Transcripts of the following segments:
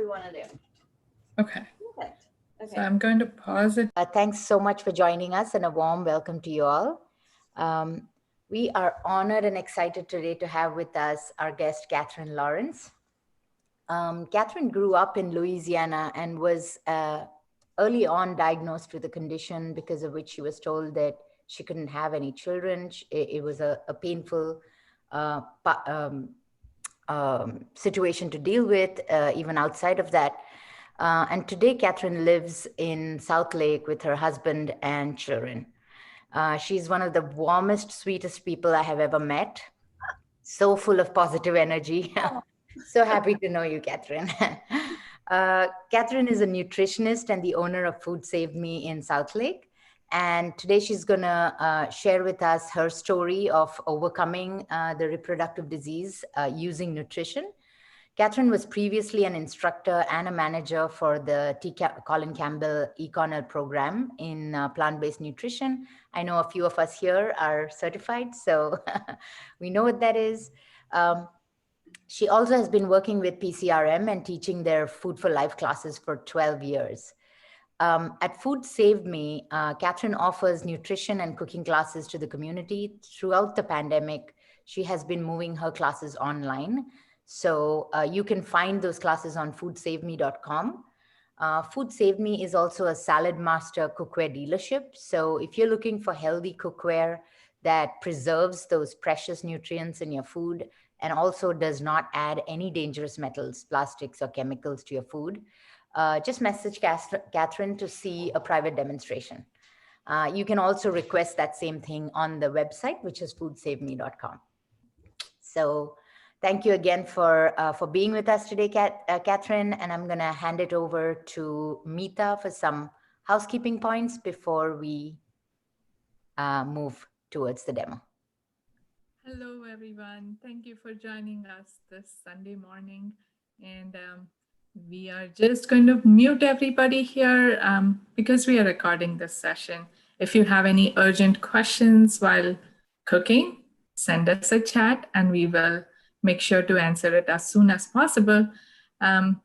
we want to do? Okay. Perfect. Okay. So I'm going to pause it. Thanks so much for joining us and a warm welcome to you all. We are honored and excited today to have with us our guest, Katherine Lawrence. Katherine grew up in Louisiana and was early on diagnosed with a condition because of which she was told that she couldn't have any children. It was a painful situation to deal with, even outside of that. And today, Katherine lives in South Lake with her husband and children. She's one of the warmest, sweetest people I have ever met. So full of positive energy. So happy to know you, Katherine. Katherine is a nutritionist and the owner of Food Saved Me in South Lake. And today she's going to share with us her story of overcoming the reproductive disease using nutrition. Katherine was previously an instructor and a manager for the Colin Campbell e-Cornell program in plant-based nutrition. I know a few of us here are certified, so we know what that is. She also has been working with PCRM and teaching their Food for Life classes for 12 years. At Food Saved Me, Katherine offers nutrition and cooking classes to the community. Throughout the pandemic, she has been moving her classes online. So you can find those classes on foodsaveme.com. Food Saved Me is also a Salad Master cookware dealership. So if you're looking for healthy cookware that preserves those precious nutrients in your food and also does not add any dangerous metals, plastics, or chemicals to your food, just message Katherine to see a private demonstration. You can also request that same thing on the website, which is foodsaveme.com. So thank you again for being with us today, Katherine. And I'm going to hand it over to Meeta for some housekeeping points before we move towards the demo. Hello, everyone. Thank you for joining us this Sunday morning. And we are just going to mute everybody here because we are recording this session. If you have any urgent questions while cooking, send us a chat and we will make sure to answer it as soon as possible. We'll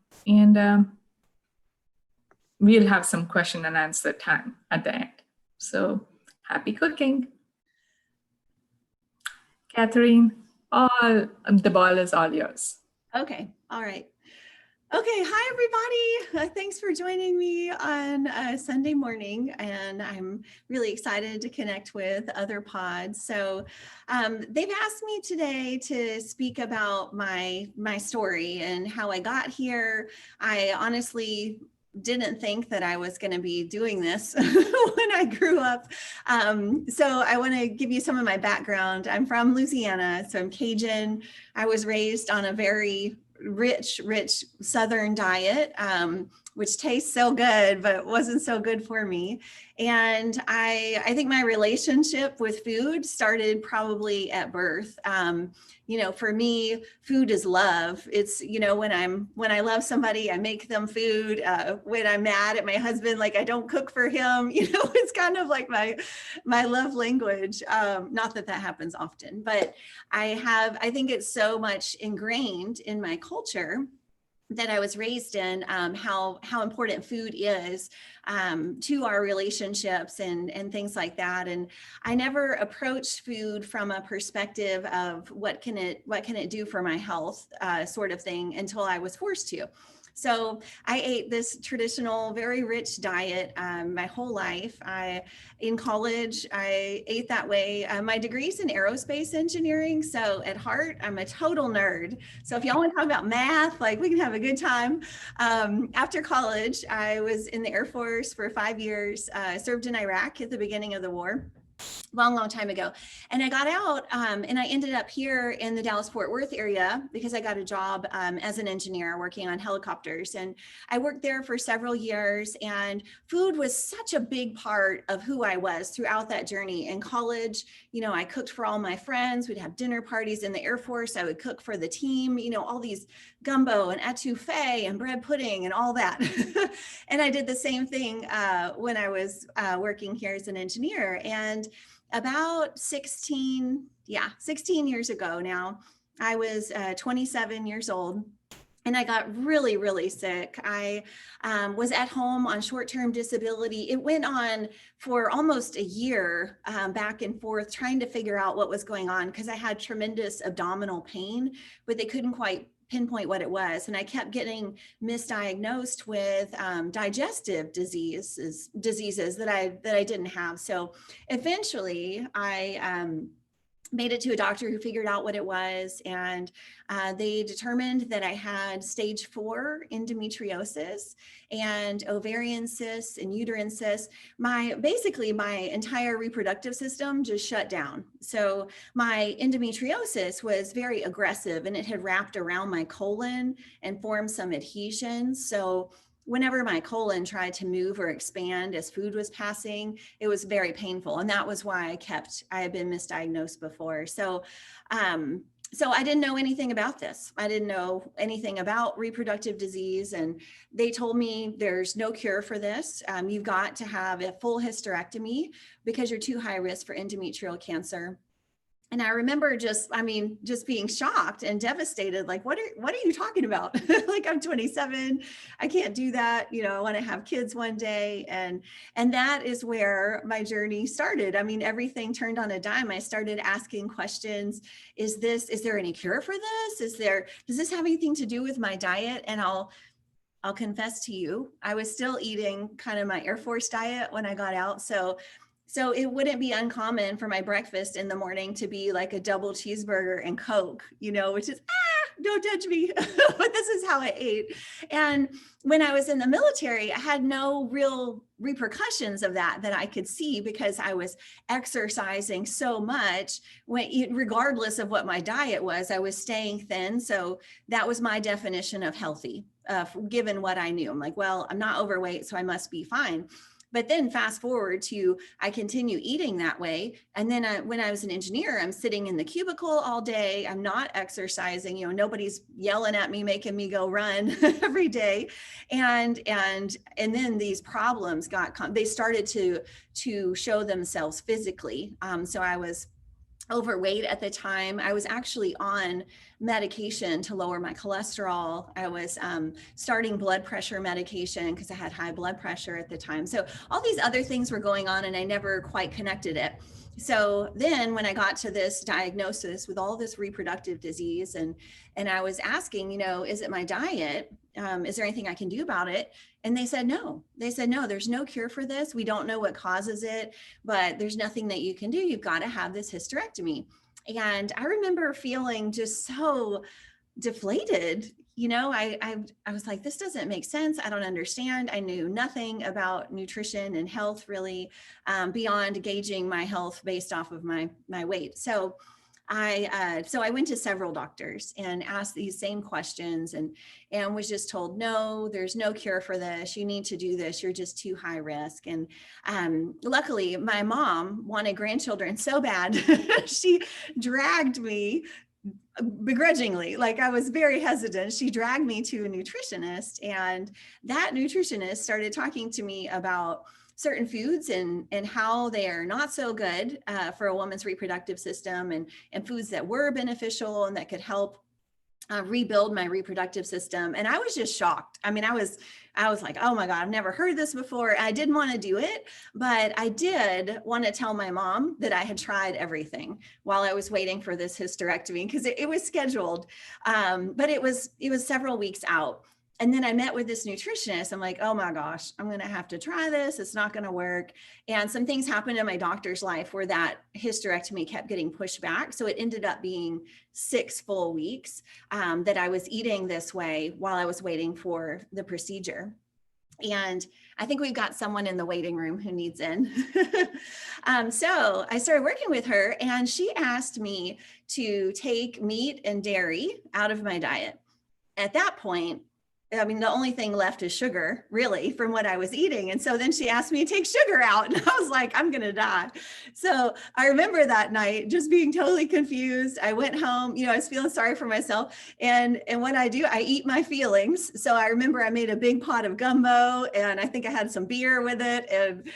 have some question and answer time at the end. So happy cooking. Katherine, the ball is all yours. Okay. All right. Okay. Hi, everybody. Thanks for joining me on Sunday morning. And I'm really excited to connect with other pods. So they've asked me today to speak about my story and how I got here. I honestly didn't think that I was going to be doing this when I grew up. So I want to give you some of my background. I'm from Louisiana, so I'm Cajun. I was raised on a very rich Southern diet, which tastes so good, but wasn't so good for me. And I think my relationship with food started probably at birth. For me, food is love. It's, when I love somebody, I make them food. When I'm mad at my husband, like I don't cook for him, it's kind of like my love language. Not that happens often, but I think it's so much ingrained in my culture that I was raised in, how important food is to our relationships and things like that. And I never approached food from a perspective of what can it do for my health sort of thing until I was forced to. So I ate this traditional, very rich diet my whole life. In college, I ate that way. My degree's in aerospace engineering. So at heart, I'm a total nerd. So if y'all want to talk about math, like we can have a good time. After college, I was in the Air Force for 5 years, served in Iraq at the beginning of the war. Long time ago. And I got out and I ended up here in the Dallas-Fort Worth area because I got a job as an engineer working on helicopters. And I worked there for several years, and food was such a big part of who I was throughout that journey. In college, I cooked for all my friends. We'd have dinner parties. In the Air Force, I would cook for the team, all these gumbo and etouffee and bread pudding and all that. And I did the same thing when I was working here as an engineer. And about 16 years ago now, I was 27 years old. and I got really, really sick. I was at home on short-term disability. It went on for almost a year, back and forth, trying to figure out what was going on because I had tremendous abdominal pain, but they couldn't quite pinpoint what it was. And I kept getting misdiagnosed with digestive diseases that I didn't have. So eventually I made it to a doctor who figured out what it was, and they determined that I had stage 4 endometriosis and ovarian cysts and uterine cysts. Basically my entire reproductive system just shut down. So my endometriosis was very aggressive, and it had wrapped around my colon and formed some adhesions. So whenever my colon tried to move or expand as food was passing, it was very painful. And that was why I had been misdiagnosed before. So I didn't know anything about this. I didn't know anything about reproductive disease. And they told me there's no cure for this. You've got to have a full hysterectomy because you're too high risk for endometrial cancer. And I remember just being shocked and devastated. Like, what are you talking about? Like, I'm 27. I can't do that. I want to have kids one day. And that is where my journey started. I mean, everything turned on a dime. I started asking questions. Is there any cure for this? Does this have anything to do with my diet? And I'll confess to you, I was still eating kind of my Air Force diet when I got out. So it wouldn't be uncommon for my breakfast in the morning to be like a double cheeseburger and Coke, which is, don't judge me, but this is how I ate. And when I was in the military, I had no real repercussions of that I could see because I was exercising so much regardless of what my diet was. I was staying thin. So that was my definition of healthy, given what I knew. I'm like, well, I'm not overweight, so I must be fine. But then fast forward to, I continue eating that way. And then when I was an engineer, I'm sitting in the cubicle all day. I'm not exercising, nobody's yelling at me, making me go run every day. And then these problems they started to show themselves physically. So I was overweight at the time. I was actually on medication to lower my cholesterol. I was starting blood pressure medication because I had high blood pressure at the time. So all these other things were going on and I never quite connected it. So then when I got to this diagnosis with all this reproductive disease and I was asking, is it my diet? Is there anything I can do about it? And they said, no, there's no cure for this. We don't know what causes it, but there's nothing that you can do. You've got to have this hysterectomy. And I remember feeling just so deflated. I was like, this doesn't make sense. I don't understand. I knew nothing about nutrition and health really, beyond gauging my health based off of my weight. So I went to several doctors and asked these same questions and was just told, no, there's no cure for this. You need to do this. You're just too high risk. And luckily, my mom wanted grandchildren so bad, she dragged me begrudgingly. Like, I was very hesitant. She dragged me to a nutritionist, and that nutritionist started talking to me about certain foods and how they are not so good for a woman's reproductive system, and foods that were beneficial and that could help rebuild my reproductive system. And I was just shocked. I mean, I was like, oh my God, I've never heard this before. I didn't want to do it, but I did want to tell my mom that I had tried everything while I was waiting for this hysterectomy, because it was scheduled, but it was several weeks out. And then I met with this nutritionist. I'm like, oh my gosh, I'm going to have to try this. It's not going to work. And some things happened in my doctor's life where that hysterectomy kept getting pushed back. So it ended up being 6 full weeks that I was eating this way while I was waiting for the procedure. And I think we've got someone in the waiting room who needs in. So I started working with her, and she asked me to take meat and dairy out of my diet. At that point, I mean, the only thing left is sugar, really, from what I was eating. And so then she asked me to take sugar out, and I was like, I'm going to die. So I remember that night just being totally confused. I went home, I was feeling sorry for myself. And what I do, I eat my feelings. So I remember I made a big pot of gumbo, and I think I had some beer with it. And,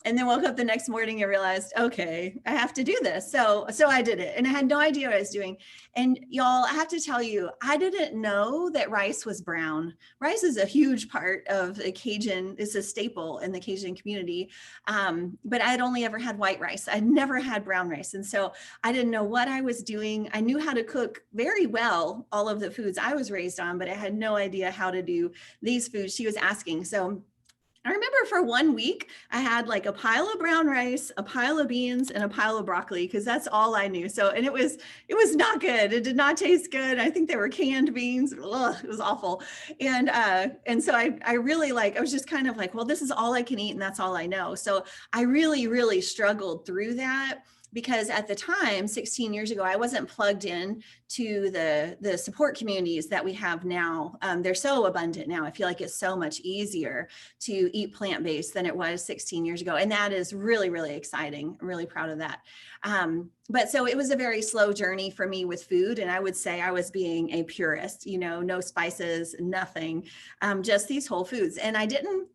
And then woke up the next morning and realized, okay, I have to do this. So I did it, and I had no idea what I was doing. And y'all, I have to tell you, I didn't know that rice was brown. Rice is a huge part of the Cajun, it's a staple in the Cajun community. But I had only ever had white rice. I'd never had brown rice. And so I didn't know what I was doing. I knew how to cook very well all of the foods I was raised on, but I had no idea how to do these foods she was asking. So I remember for 1 week, I had like a pile of brown rice, a pile of beans, and a pile of broccoli, because that's all I knew. So, and it was not good. It did not taste good. I think they were canned beans. Ugh, it was awful. And so I really I was just kind of like, well, this is all I can eat, and that's all I know. So I really, really struggled through that, because at the time, 16 years ago, I wasn't plugged in to the support communities that we have now. They're so abundant now. I feel like it's so much easier to eat plant-based than it was 16 years ago. And that is really, really exciting. I'm really proud of that. But so it was a very slow journey for me with food. And I would say I was being a purist, no spices, nothing, just these whole foods. And I didn't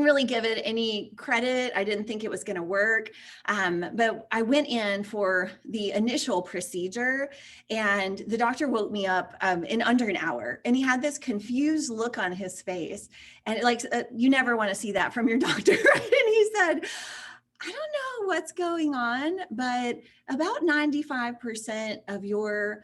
really give it any credit. I didn't think it was going to work. But I went in for the initial procedure, and the doctor woke me up in under an hour, and he had this confused look on his face. And you never want to see that from your doctor, right? And he said, I don't know what's going on, but about 95% of your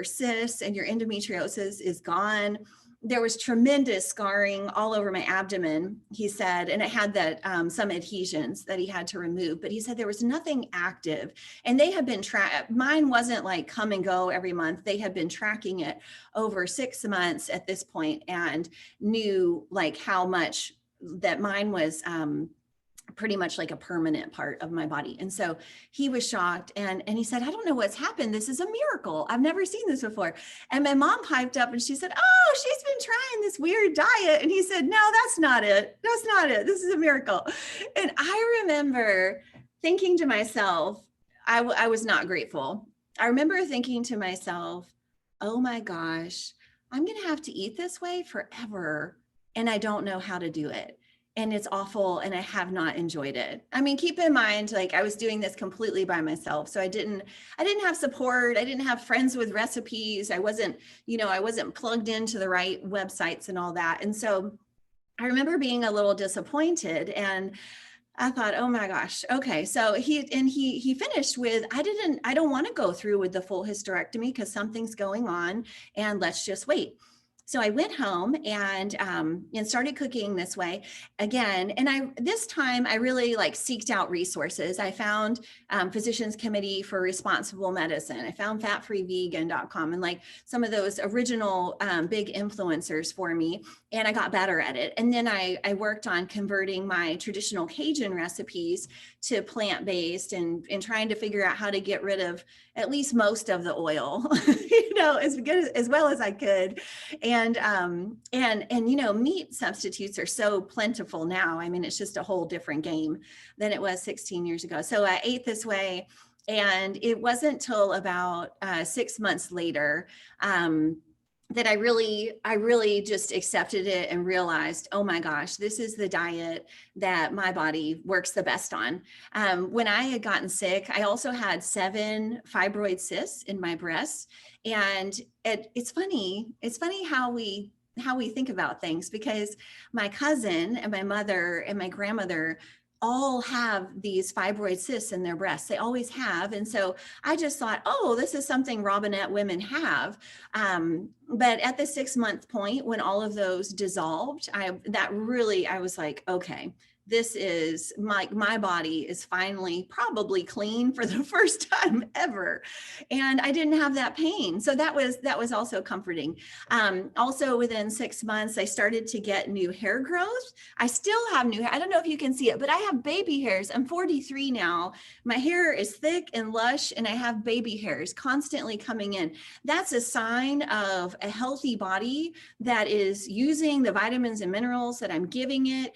cysts and your endometriosis is gone. There was tremendous scarring all over my abdomen, he said, and it had that some adhesions that he had to remove, but he said there was nothing active, and they had been mine wasn't like come and go every month. They had been tracking it over 6 months at this point, and knew how much that mine was pretty much like a permanent part of my body. And so he was shocked, and he said, I don't know what's happened. This is a miracle. I've never seen this before. And my mom piped up and she said, oh, she's been trying this weird diet. And he said, no, that's not it. That's not it. This is a miracle. And I remember thinking to myself, I was not grateful. I remember thinking to myself, oh my gosh, I'm going to have to eat this way forever, and I don't know how to do it. And it's awful, and I have not enjoyed it. I mean, keep in mind, I was doing this completely by myself. So I didn't have support. I didn't have friends with recipes. I wasn't plugged into the right websites and all that. And so I remember being a little disappointed, and I thought, oh my gosh, okay. So he finished with, I don't want to go through with the full hysterectomy because something's going on, and let's just wait. So I went home and started cooking this way again. And this time I really seeked out resources. I found Physicians Committee for Responsible Medicine. I found fatfreevegan.com and some of those original big influencers for me. And I got better at it. And then I worked on converting my traditional Cajun recipes to plant-based and trying to figure out how to get rid of at least most of the oil, as well as I could. And meat substitutes are so plentiful now. I mean, it's just a whole different game than it was 16 years ago. So I ate this way, and it wasn't till about 6 months later that I really just accepted it and realized, oh my gosh, this is the diet that my body works the best on. When I had gotten sick, I also had 7 fibroid cysts in my breasts. And it's funny how we think about things, because my cousin and my mother and my grandmother all have these fibroid cysts in their breasts. They always have. And so I just thought, oh, this is something Robinette women have. But at the 6-month point, when all of those dissolved, I was like, okay, this is my body is finally probably clean for the first time ever. And I didn't have that pain. So that was also comforting. Also within 6 months, I started to get new hair growth. I still have new hair. I don't know if you can see it, but I have baby hairs. I'm 43 now. My hair is thick and lush, and I have baby hairs constantly coming in. That's a sign of a healthy body that is using the vitamins and minerals that I'm giving it.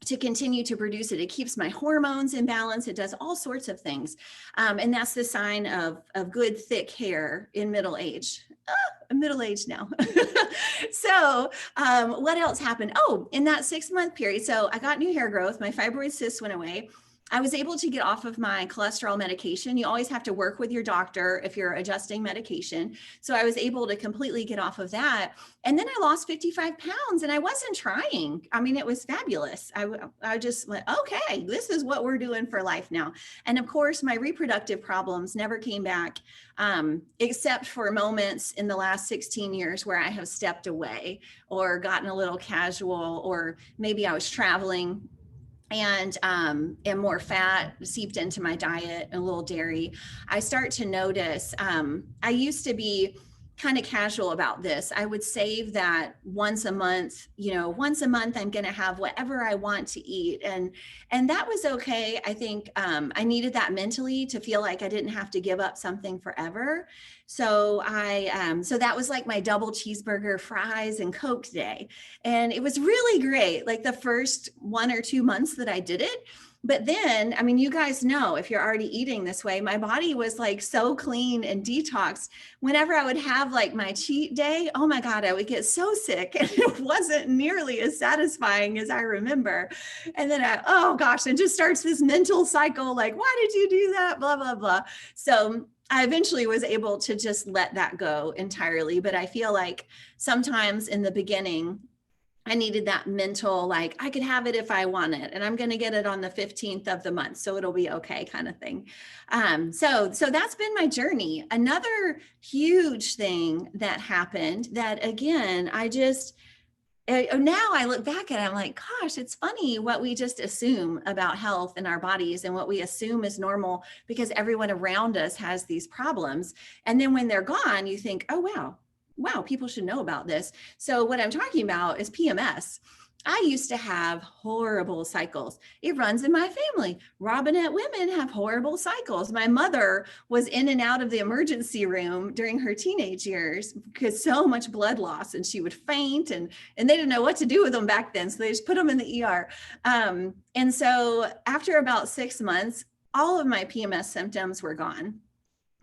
to continue to produce it. It keeps my hormones in balance. It does all sorts of things. And that's the sign of good, thick hair in middle age. I'm middle-aged now. So what else happened? Oh, in that 6-month period, so I got new hair growth. My fibroid cysts went away. I was able to get off of my cholesterol medication. You always have to work with your doctor if you're adjusting medication. So I was able to completely get off of that. And then I lost 55 pounds and I wasn't trying. I mean, it was fabulous. I just went, okay, this is what we're doing for life now. And of course, my reproductive problems never came back, except for moments in the last 16 years where I have stepped away or gotten a little casual, or maybe I was traveling and more fat seeped into my diet, a little dairy. I start to notice, I used to be kind of casual about this. I would save that once a month, once a month, I'm going to have whatever I want to eat. And that was okay. I think I needed that mentally to feel like I didn't have to give up something forever. So so that was like my double cheeseburger, fries, and Coke day. And it was really great. Like the first 1 or 2 months that I did it. But then, I mean, you guys know, if you're already eating this way, my body was like so clean and detoxed. Whenever I would have like my cheat day, oh my God, I would get so sick and it wasn't nearly as satisfying as I remember. And then oh gosh, it just starts this mental cycle, like, why did you do that? Blah, blah, blah. So I eventually was able to just let that go entirely. But I feel like sometimes in the beginning, I needed that mental, like I could have it if I want it, and I'm going to get it on the 15th of the month, so it'll be okay, kind of thing. So that's been my journey. Another huge thing that happened that, again, now I look back at it, I'm like, gosh, it's funny what we just assume about health in our bodies and what we assume is normal because everyone around us has these problems. And then when they're gone, you think, oh, wow, people should know about this. So what I'm talking about is PMS. I used to have horrible cycles. It runs in my family. Robinette women have horrible cycles. My mother was in and out of the emergency room during her teenage years because so much blood loss, and she would faint, and they didn't know what to do with them back then. So they just put them in the ER. And so after about 6 months, all of my PMS symptoms were gone.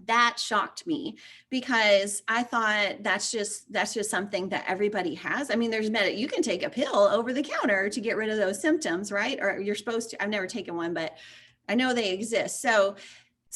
That shocked me because I thought that's just something that everybody has. I mean, you can take a pill over the counter to get rid of those symptoms, right? Or you're supposed to. I've never taken one, but I know they exist. So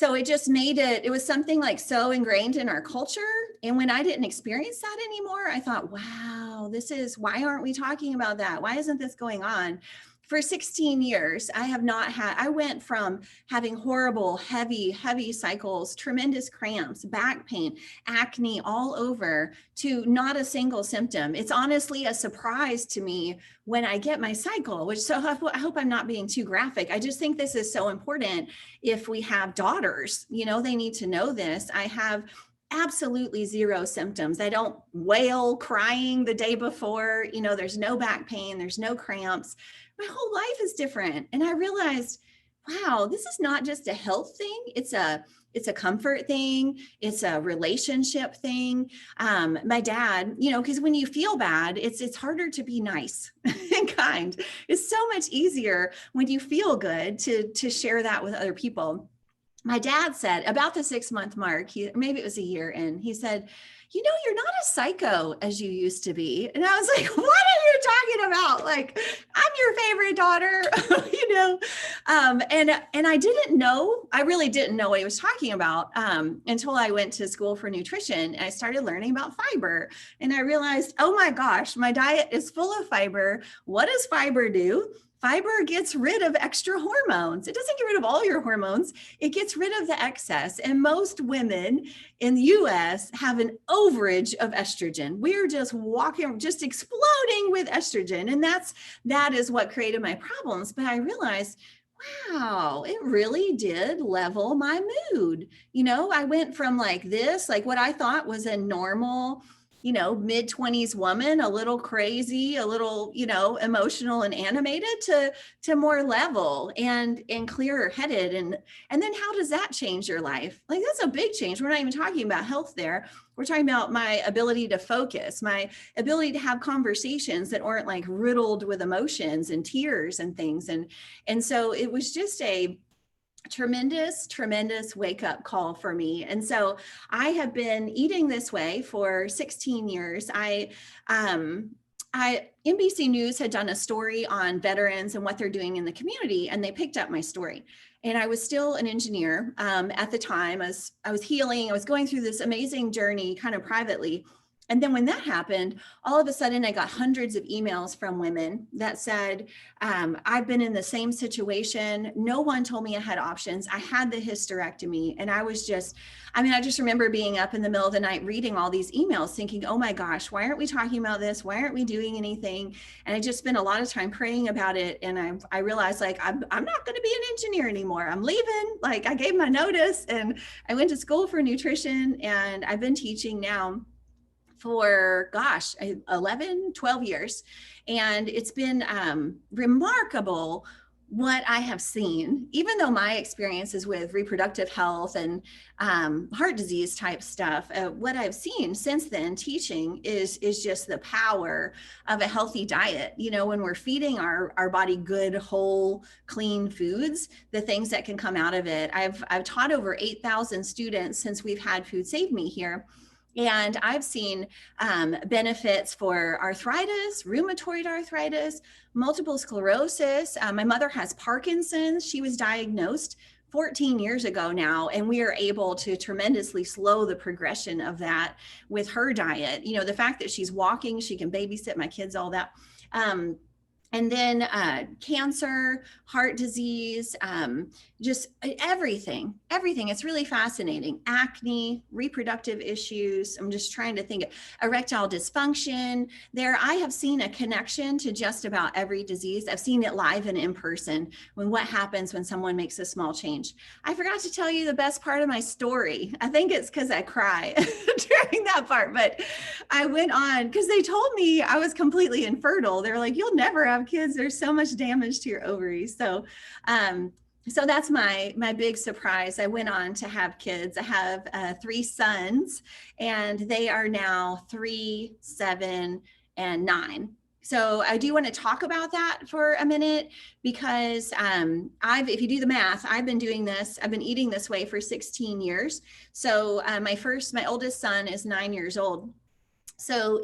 it just made it was something like so ingrained in our culture. And when I didn't experience that anymore, I thought, wow, why aren't we talking about that? Why isn't this going on? For 16 years, I went from having horrible, heavy cycles, tremendous cramps, back pain, acne all over, to not a single symptom. It's honestly a surprise to me when I get my cycle, I hope I'm not being too graphic. I just think this is so important. If we have daughters, they need to know this. I have absolutely zero symptoms. I don't wail crying the day before, there's no back pain, there's no cramps. My whole life is different. And I realized, wow, this is not just a health thing. It's a comfort thing. It's a relationship thing. My dad, because when you feel bad, it's harder to be nice and kind. It's so much easier when you feel good to share that with other people. My dad said about the 6-month mark, maybe it was a year in, he said, you're not as psycho as you used to be. And I was like, what are you talking about? Like, I'm your favorite daughter, and I really didn't know what he was talking about until I went to school for nutrition. And I started learning about fiber. And I realized, oh my gosh, my diet is full of fiber. What does fiber do? Fiber gets rid of extra hormones. It doesn't get rid of all your hormones. It gets rid of the excess. And most women in the US have an overage of estrogen. We're just exploding with estrogen. And that is what created my problems. But I realized, wow, it really did level my mood. I went from like what I thought was a normal mid-20s woman, a little crazy, a little, emotional and animated to more level and clearer headed. And then how does that change your life? Like, that's a big change. We're not even talking about health there. We're talking about my ability to focus, my ability to have conversations that aren't like riddled with emotions and tears and things. And so it was just a tremendous wake up call for me. And so I have been eating this way for 16 years. NBC News had done a story on veterans and what they're doing in the community, and they picked up my story. And I was still an engineer at the time. As I was healing, I was going through this amazing journey kind of privately. And then when that happened, all of a sudden I got hundreds of emails from women that said, I've been in the same situation. No one told me I had options. I had the hysterectomy. And I just remember being up in the middle of the night reading all these emails thinking, oh my gosh, why aren't we talking about this? Why aren't we doing anything? And I just spent a lot of time praying about it. And I realized like, I'm not going to be an engineer anymore. I'm leaving. Like, I gave my notice and I went to school for nutrition, and I've been teaching now for 11, 12 years. And it's been remarkable what I have seen, even though my experiences with reproductive health and heart disease type stuff, what I've seen since then teaching is just the power of a healthy diet. When we're feeding our body good, whole, clean foods, the things that can come out of it. I've taught over 8,000 students since we've had Food Save Me here. And I've seen benefits for arthritis, rheumatoid arthritis, multiple sclerosis. My mother has Parkinson's. She was diagnosed 14 years ago now, and we are able to tremendously slow the progression of that with her diet. The fact that she's walking, she can babysit my kids, all that. And then cancer, heart disease, just everything. It's really fascinating. Acne, reproductive issues. I'm just trying to think of erectile dysfunction. I have seen a connection to just about every disease. I've seen it live and in person what happens when someone makes a small change. I forgot to tell you the best part of my story. I think it's because I cry during that part, but I went on because they told me I was completely infertile. They're like, you'll never have kids. There's so much damage to your ovaries. So that's my big surprise. I went on to have kids. I have 3 sons, and they are now 3, 7, and 9. So I do want to talk about that for a minute because if you do the math, I've been eating this way for 16 years. So my oldest son is 9 years old. So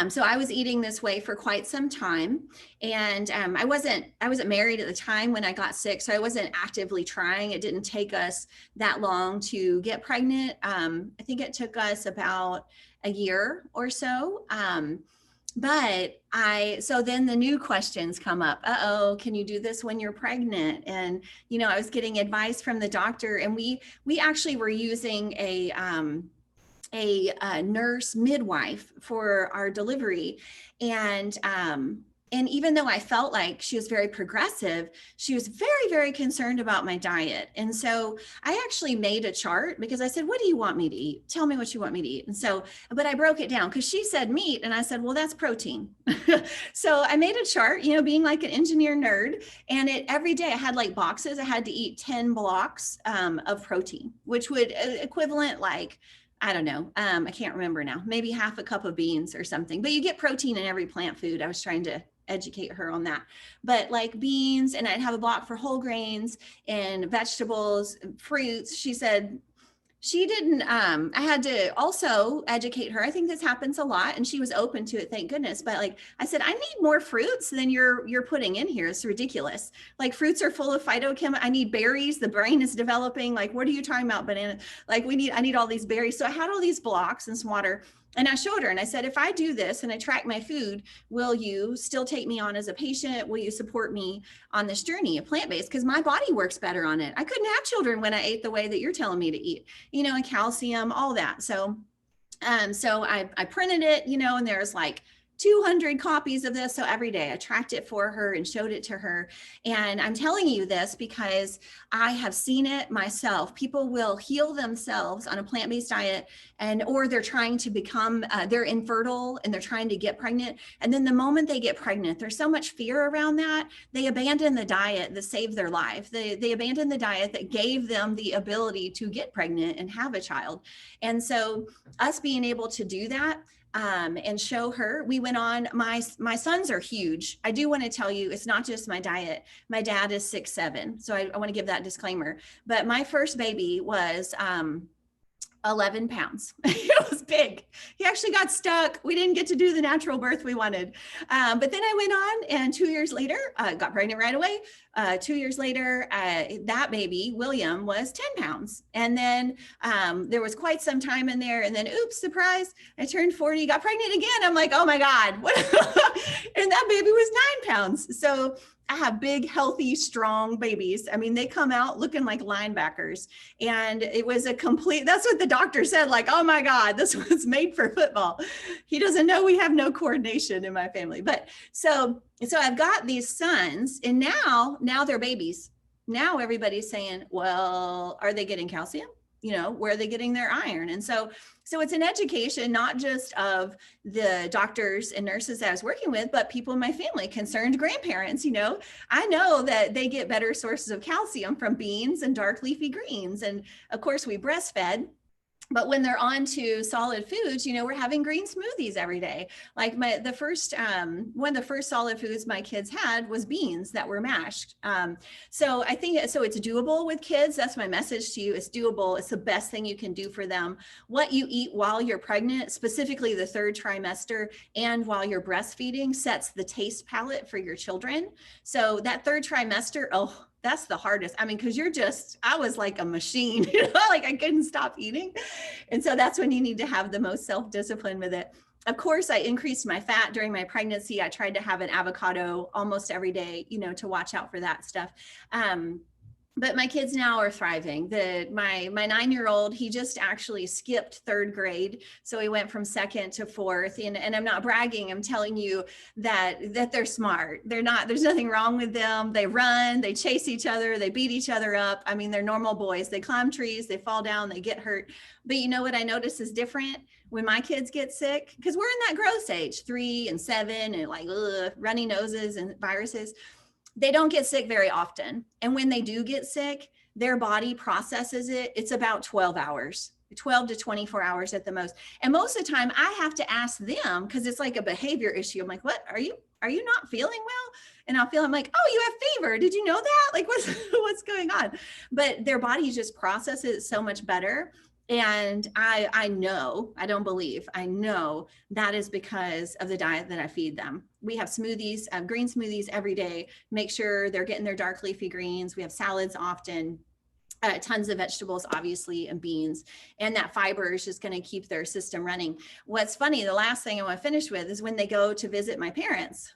so I was eating this way for quite some time, and I wasn't married at the time when I got sick, so I wasn't actively trying. It didn't take us that long to get pregnant. I think it took us about a year or so. So then the new questions come up. Can you do this when you're pregnant? And, I was getting advice from the doctor, and we actually were using a nurse midwife for our delivery. And even though I felt like she was very progressive, she was very, very concerned about my diet. And so I actually made a chart because I said, what do you want me to eat? Tell me what you want me to eat. And so, but I broke it down because she said meat. And I said, well, that's protein. So I made a chart, being like an engineer nerd. And every day I had like boxes. I had to eat 10 blocks of protein, which would equivalent like, I don't know. I can't remember now, maybe half a cup of beans or something, but you get protein in every plant food. I was trying to educate her on that, but like beans, and I'd have a block for whole grains and vegetables, fruits. She said she didn't, I had to also educate her. I think this happens a lot, and she was open to it, thank goodness. But like I said, I need more fruits than you're putting in here. It's ridiculous. Like fruits are full of phytochemicals. I need berries. The brain is developing. Like, what are you talking about? Banana? Like I need all these berries. So I had all these blocks and some water. And I showed her and I said, if I do this and I track my food, will you still take me on as a patient? Will you support me on this journey of plant-based? Because my body works better on it. I couldn't have children when I ate the way that you're telling me to eat, and calcium, all that. So I printed it, and there's like 200 copies of this. So every day I tracked it for her and showed it to her. And I'm telling you this because I have seen it myself. People will heal themselves on a plant-based diet, or they're trying to become, they're infertile and they're trying to get pregnant. And then the moment they get pregnant, there's so much fear around that. They abandon the diet that saved their life. They abandon the diet that gave them the ability to get pregnant and have a child. And so us being able to do that, and show her, we went on, my sons are huge. I do want to tell you, it's not just my diet. My dad is 6'7". So I want to give that disclaimer, but my first baby was, 11 pounds. It was big. He actually got stuck. We didn't get to do the natural birth we wanted. But then I went on, and 2 years later, got pregnant right away. 2 years later, that baby, William, was 10 pounds. And then there was quite some time in there. And then, oops, surprise, I turned 40, got pregnant again. I'm like, oh my God. And that baby was 9 pounds. So I have big, healthy, strong babies. I mean, they come out looking like linebackers. And it was that's what the doctor said, like, oh my God, this was made for football. He doesn't know we have no coordination in my family. But so I've got these sons, and now they're babies. Now everybody's saying, well, are they getting calcium? Where are they getting their iron? And so it's an education, not just of the doctors and nurses that I was working with, but people in my family, concerned grandparents. I know that they get better sources of calcium from beans and dark leafy greens. And of course we breastfed. But when they're on to solid foods, we're having green smoothies every day. Like one of the first solid foods my kids had was beans that were mashed. So I think, so it's doable with kids. That's my message to you. It's doable. It's the best thing you can do for them. What you eat while you're pregnant, specifically the third trimester, and while you're breastfeeding, sets the taste palette for your children. So that third trimester, that's the hardest. I mean, because I was like a machine, like I couldn't stop eating. And so that's when you need to have the most self-discipline with it. Of course, I increased my fat during my pregnancy. I tried to have an avocado almost every day, to watch out for that stuff. But my kids now are thriving. My 9-year-old, he just actually skipped 3rd grade. So he went from 2nd to 4th. And I'm not bragging. I'm telling you that they're smart. There's nothing wrong with them. They run, they chase each other, they beat each other up. I mean, they're normal boys. They climb trees, they fall down, they get hurt. But you know what I notice is different when my kids get sick? Because we're in that growth stage, 3 and 7, and like runny noses and viruses. They don't get sick very often. And when they do get sick, their body processes it. It's about 12 hours, 12 to 24 hours at the most. And most of the time I have to ask them, because it's like a behavior issue. I'm like, what, are you not feeling well? And I'm like, oh, you have fever. Did you know that? Like, what's going on? But their body just processes it so much better. And I know that is because of the diet that I feed them. We have smoothies, green smoothies every day. Make sure they're getting their dark leafy greens. We have salads often, tons of vegetables, obviously, and beans. And that fiber is just going to keep their system running. What's funny, the last thing I want to finish with is when they go to visit my parents,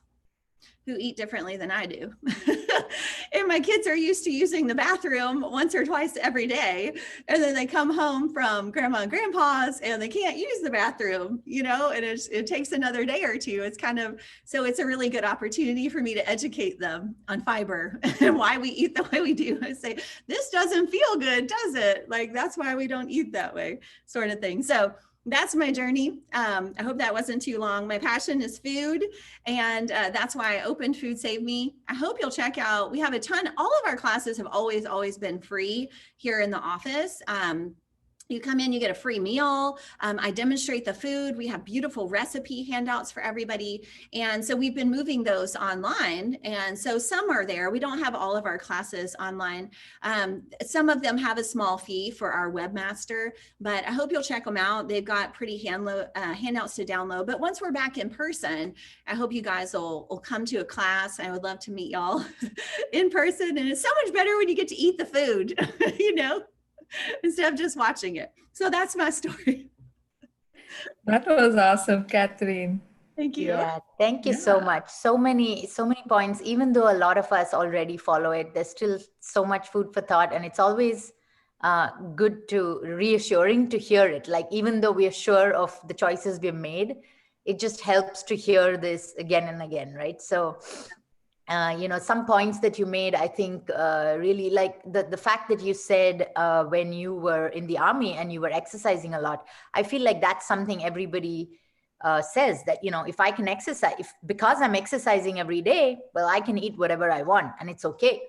who eat differently than I do. And my kids are used to using the bathroom once or twice every day. And then they come home from grandma and grandpa's and they can't use the bathroom, and it takes another day or two. So it's a really good opportunity for me to educate them on fiber and why we eat the way we do. I say, this doesn't feel good, does it? Like, that's why we don't eat that way, sort of thing. So that's my journey. I hope that wasn't too long. My passion is food, and that's why I opened Food Save Me. I hope you'll check out. We have a ton. All of our classes have always been free here in the office. You come in, you get a free meal. I demonstrate the food. We have beautiful recipe handouts for everybody. And so we've been moving those online. And so some are there. We don't have all of our classes online. Some of them have a small fee for our webmaster, but I hope you'll check them out. They've got pretty handouts to download. But once we're back in person, I hope you guys will come to a class. I would love to meet y'all in person. And it's so much better when you get to eat the food, instead of just watching it. So that's my story. That was awesome, Katherine. Thank you. Yeah, thank you so much. So many points. Even though a lot of us already follow it, there's still so much food for thought, and it's always reassuring to hear it. Like, even though we are sure of the choices we've made, it just helps to hear this again and again, right? So some points that you made, I think really, like the fact that you said when you were in the army and you were exercising a lot, I feel like that's something everybody says, that, if I can exercise, because I'm exercising every day, well, I can eat whatever I want and it's okay.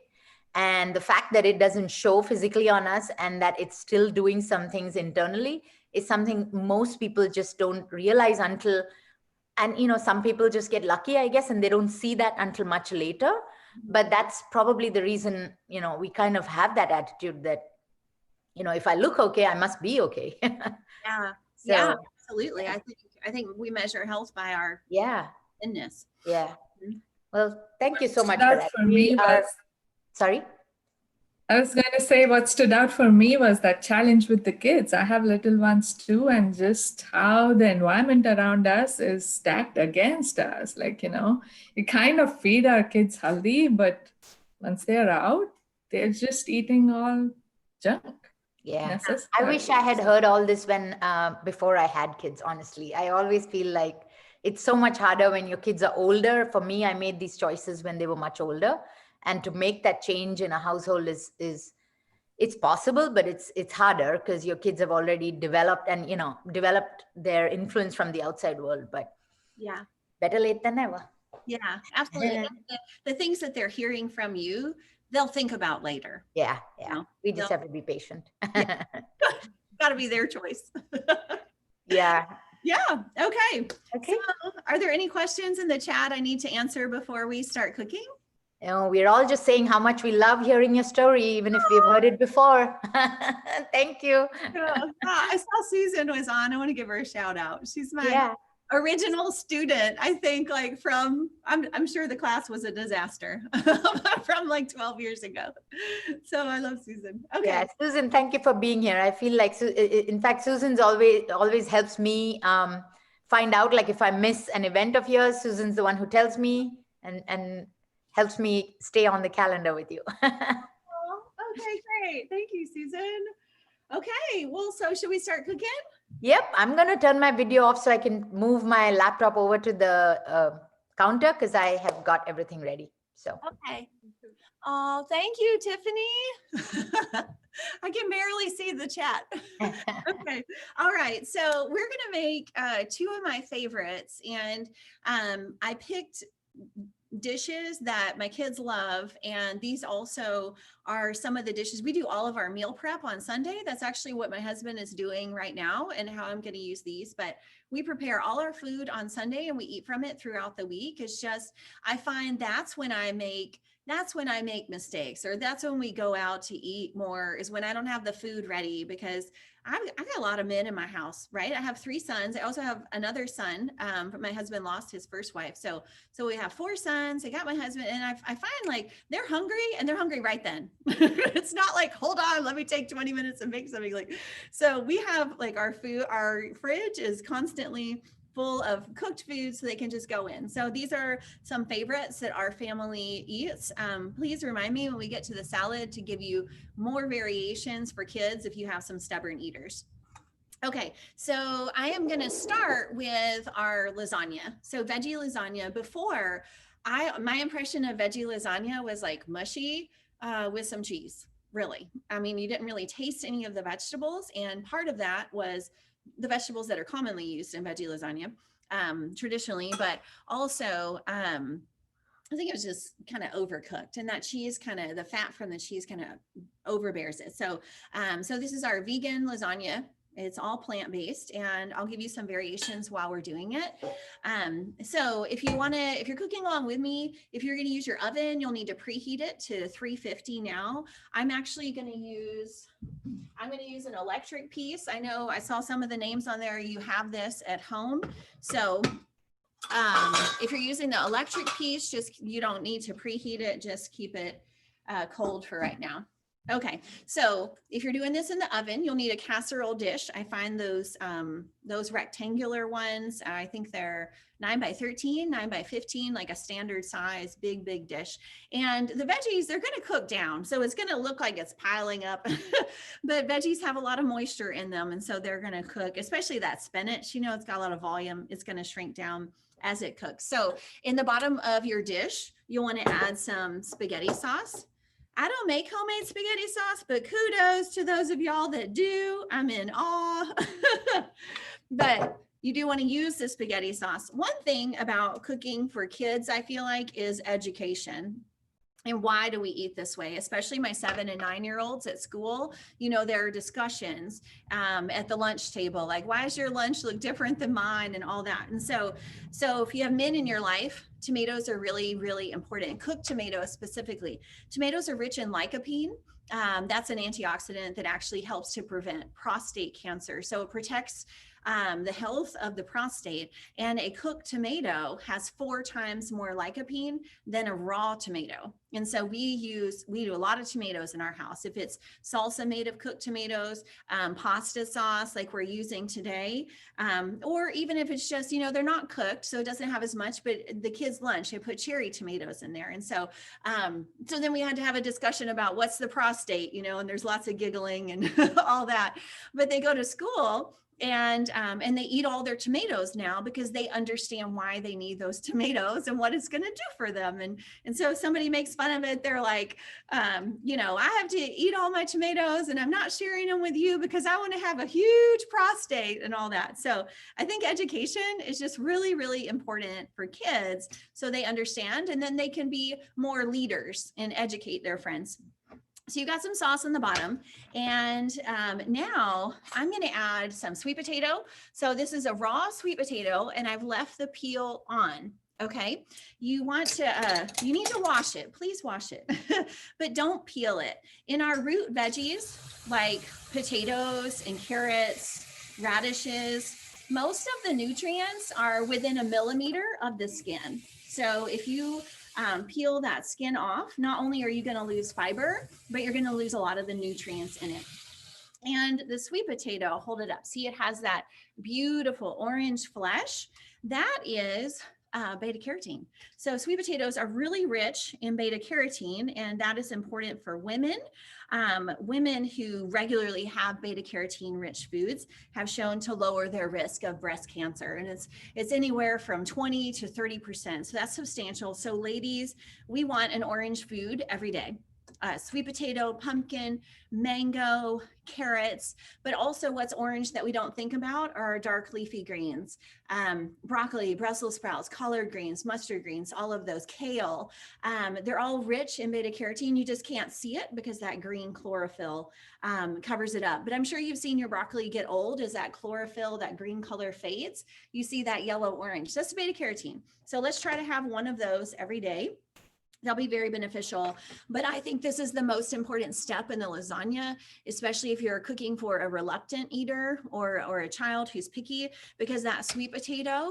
And the fact that it doesn't show physically on us and that it's still doing some things internally is something most people just don't realize until, and some people just get lucky, I guess, and they don't see that until much later. But that's probably the reason, we kind of have that attitude that, if I look okay, I must be okay. Yeah. So, yeah, absolutely. I think we measure health by our yeah. thinness. Yeah. Mhm. Well, thank you so much Stood for out that. for me was, Sorry? I was going to say what stood out for me was that challenge with the kids. I have little ones too, and just how the environment around us is stacked against us. Like, we kind of feed our kids healthy, but once they're out, they're just eating all junk. Yeah. I Necessary. wish I had heard all this when before I had kids, honestly. I always feel like it's so much harder when your kids are older. For me, I made these choices when they were much older. And to make that change in a household is it's possible, but it's harder because your kids have already developed and developed their influence from the outside world. But Yeah. better late than never. Yeah, absolutely. And the things that they're hearing from you, they'll think about later. Yeah. No, We just no. have to be patient. Got to be their choice. Yeah. Yeah. Okay. Okay. So, are there any questions in the chat I need to answer before we start cooking? We're all just saying how much we love hearing your story, even if we've heard it before. Thank you. Yeah. I saw Susan was on. I want to give her a shout out. She's my original student, I think, like from, I'm sure the class was a disaster from like 12 years ago. So I love Susan. Okay. Yeah, Susan, thank you for being here. I feel like, in fact, Susan's always helps me find out, like if I miss an event of yours, Susan's the one who tells me and helps me stay on the calendar with you. Oh, okay, great. Thank you, Susan. Okay, well, so should we start cooking? Yep, I'm going to turn my video off so I can move my laptop over to the counter because I have got everything ready. So. Okay. Oh, thank you, Tiffany. I can barely see the chat. Okay. All right. So we're going to make two of my favorites. And I picked dishes that my kids love, and these also are some of the dishes. We do all of our meal prep on Sunday. That's actually what my husband is doing right now and how I'm going to use these. But we prepare all our food on Sunday and we eat from it throughout the week. It's just, I find that's when I make mistakes, or that's when we go out to eat more, is when I don't have the food ready, because I've got a lot of men in my house, right? I have 3 sons. I also have another son. But my husband lost his first wife. So we have 4 sons. I got my husband, and I find like they're hungry, and they're hungry right then. It's not like, hold on, let me take 20 minutes and make something. Like, so we have like our fridge is constantly full of cooked food, so they can just go in. So these are some favorites that our family eats. Please remind me when we get to the salad to give you more variations for kids if you have some stubborn eaters. Okay, so I am going to start with our lasagna. So veggie lasagna. Before, my impression of veggie lasagna was like mushy with some cheese. Really, I mean, you didn't really taste any of the vegetables, and part of that was the vegetables that are commonly used in veggie lasagna traditionally, but also I think it was just kind of overcooked, and that cheese the fat from the cheese kind of overbears it. So this is our vegan lasagna. It's all plant-based, and I'll give you some variations while we're doing it. So if you're cooking along with me, if you're going to use your oven, you'll need to preheat it to 350 now. I'm actually going to use an electric piece. I know I saw some of the names on there. You have this at home. So if you're using the electric piece, you don't need to preheat it. Just keep it cold for right now. Okay, so if you're doing this in the oven, you'll need a casserole dish. I find those rectangular ones. I think they're 9 by 13, 9 by 15, like a standard size, big dish. And the veggies, they're going to cook down, so it's going to look like it's piling up. But veggies have a lot of moisture in them, and so they're going to cook. Especially that spinach, it's got a lot of volume. It's going to shrink down as it cooks. So in the bottom of your dish, you'll want to add some spaghetti sauce. I don't make homemade spaghetti sauce, but kudos to those of y'all that do. I'm in awe. But you do want to use the spaghetti sauce. One thing about cooking for kids, I feel like, is education. And why do we eat this way? Especially my 7 and 9-year-olds at school, there are discussions at the lunch table, like, why does your lunch look different than mine, and all that. And so if you have men in your life, tomatoes are really, really important. Cooked tomatoes specifically. Tomatoes are rich in lycopene. That's an antioxidant that actually helps to prevent prostate cancer. So it protects the health of the prostate. And a cooked tomato has 4 times more lycopene than a raw tomato. And so we do a lot of tomatoes in our house. If it's salsa made of cooked tomatoes, pasta sauce like we're using today, or even if it's just, they're not cooked, so it doesn't have as much, but the kids' lunch, they put cherry tomatoes in there. And so then we had to have a discussion about what's the prostate, and there's lots of giggling and all that. But they go to school and they eat all their tomatoes now because they understand why they need those tomatoes and what it's going to do for them. And so if somebody makes fun of it, they're like, I have to eat all my tomatoes and I'm not sharing them with you because I want to have a huge prostate and all that. So I think education is just really, really important for kids so they understand, and then they can be more leaders and educate their friends. So you got some sauce on the bottom, and now I'm going to add some sweet potato. So this is a raw sweet potato, and I've left the peel on. Okay, you need to wash it. Please wash it, but don't peel it. In our root veggies, like potatoes and carrots, radishes, most of the nutrients are within a millimeter of the skin. So if you peel that skin off, not only are you going to lose fiber, but you're going to lose a lot of the nutrients in it. And the sweet potato, hold it up. See, it has that beautiful orange flesh. That is beta carotene. So sweet potatoes are really rich in beta carotene, and that is important for women. Women who regularly have beta carotene rich foods have shown to lower their risk of breast cancer. And it's anywhere from 20 to 30%. So that's substantial. So ladies, we want an orange food every day. Sweet potato, pumpkin, mango, carrots, but also what's orange that we don't think about are dark leafy greens, broccoli, Brussels sprouts, collard greens, mustard greens, all of those, kale. They're all rich in beta carotene. You just can't see it because that green chlorophyll covers it up. But I'm sure you've seen your broccoli get old as that chlorophyll, that green color fades. You see that yellow orange. That's beta carotene. So let's try to have one of those every day. They'll be very beneficial. But I think this is the most important step in the lasagna, especially if you're cooking for a reluctant eater or a child who's picky, because that sweet potato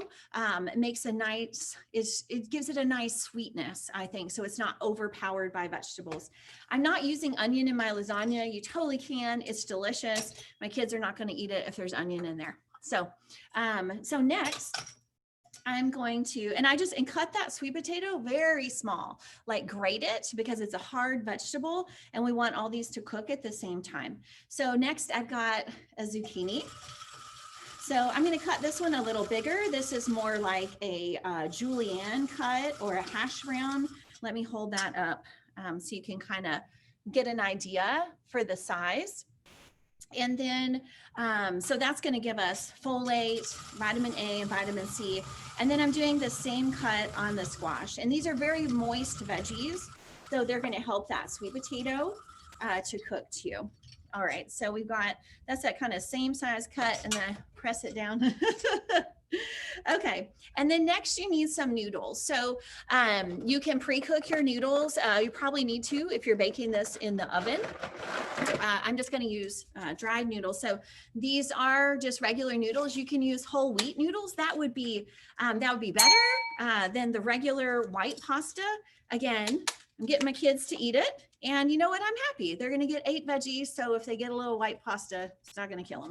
makes it gives it a nice sweetness, I think. So it's not overpowered by vegetables. I'm not using onion in my lasagna. You totally can. It's delicious. My kids are not going to eat it if there's onion in there. So next, I'm going to, and cut that sweet potato very small, like grate it because it's a hard vegetable and we want all these to cook at the same time. So next I've got a zucchini. So I'm going to cut this one a little bigger. This is more like a julienne cut or a hash brown. Let me hold that up so you can kind of get an idea for the size. And then, so that's going to give us folate, vitamin A, and vitamin C. And then I'm doing the same cut on the squash. And these are very moist veggies, so they're going to help that sweet potato to cook too. All right, so that's that kind of same size cut, and then I press it down. Okay, and then next you need some noodles. So you can pre-cook your noodles. You probably need to if you're baking this in the oven. I'm just going to use dried noodles. So these are just regular noodles. You can use whole wheat noodles. That would be better than the regular white pasta. Again, I'm getting my kids to eat it. And you know what? I'm happy. They're going to get 8 veggies. So if they get a little white pasta, it's not going to kill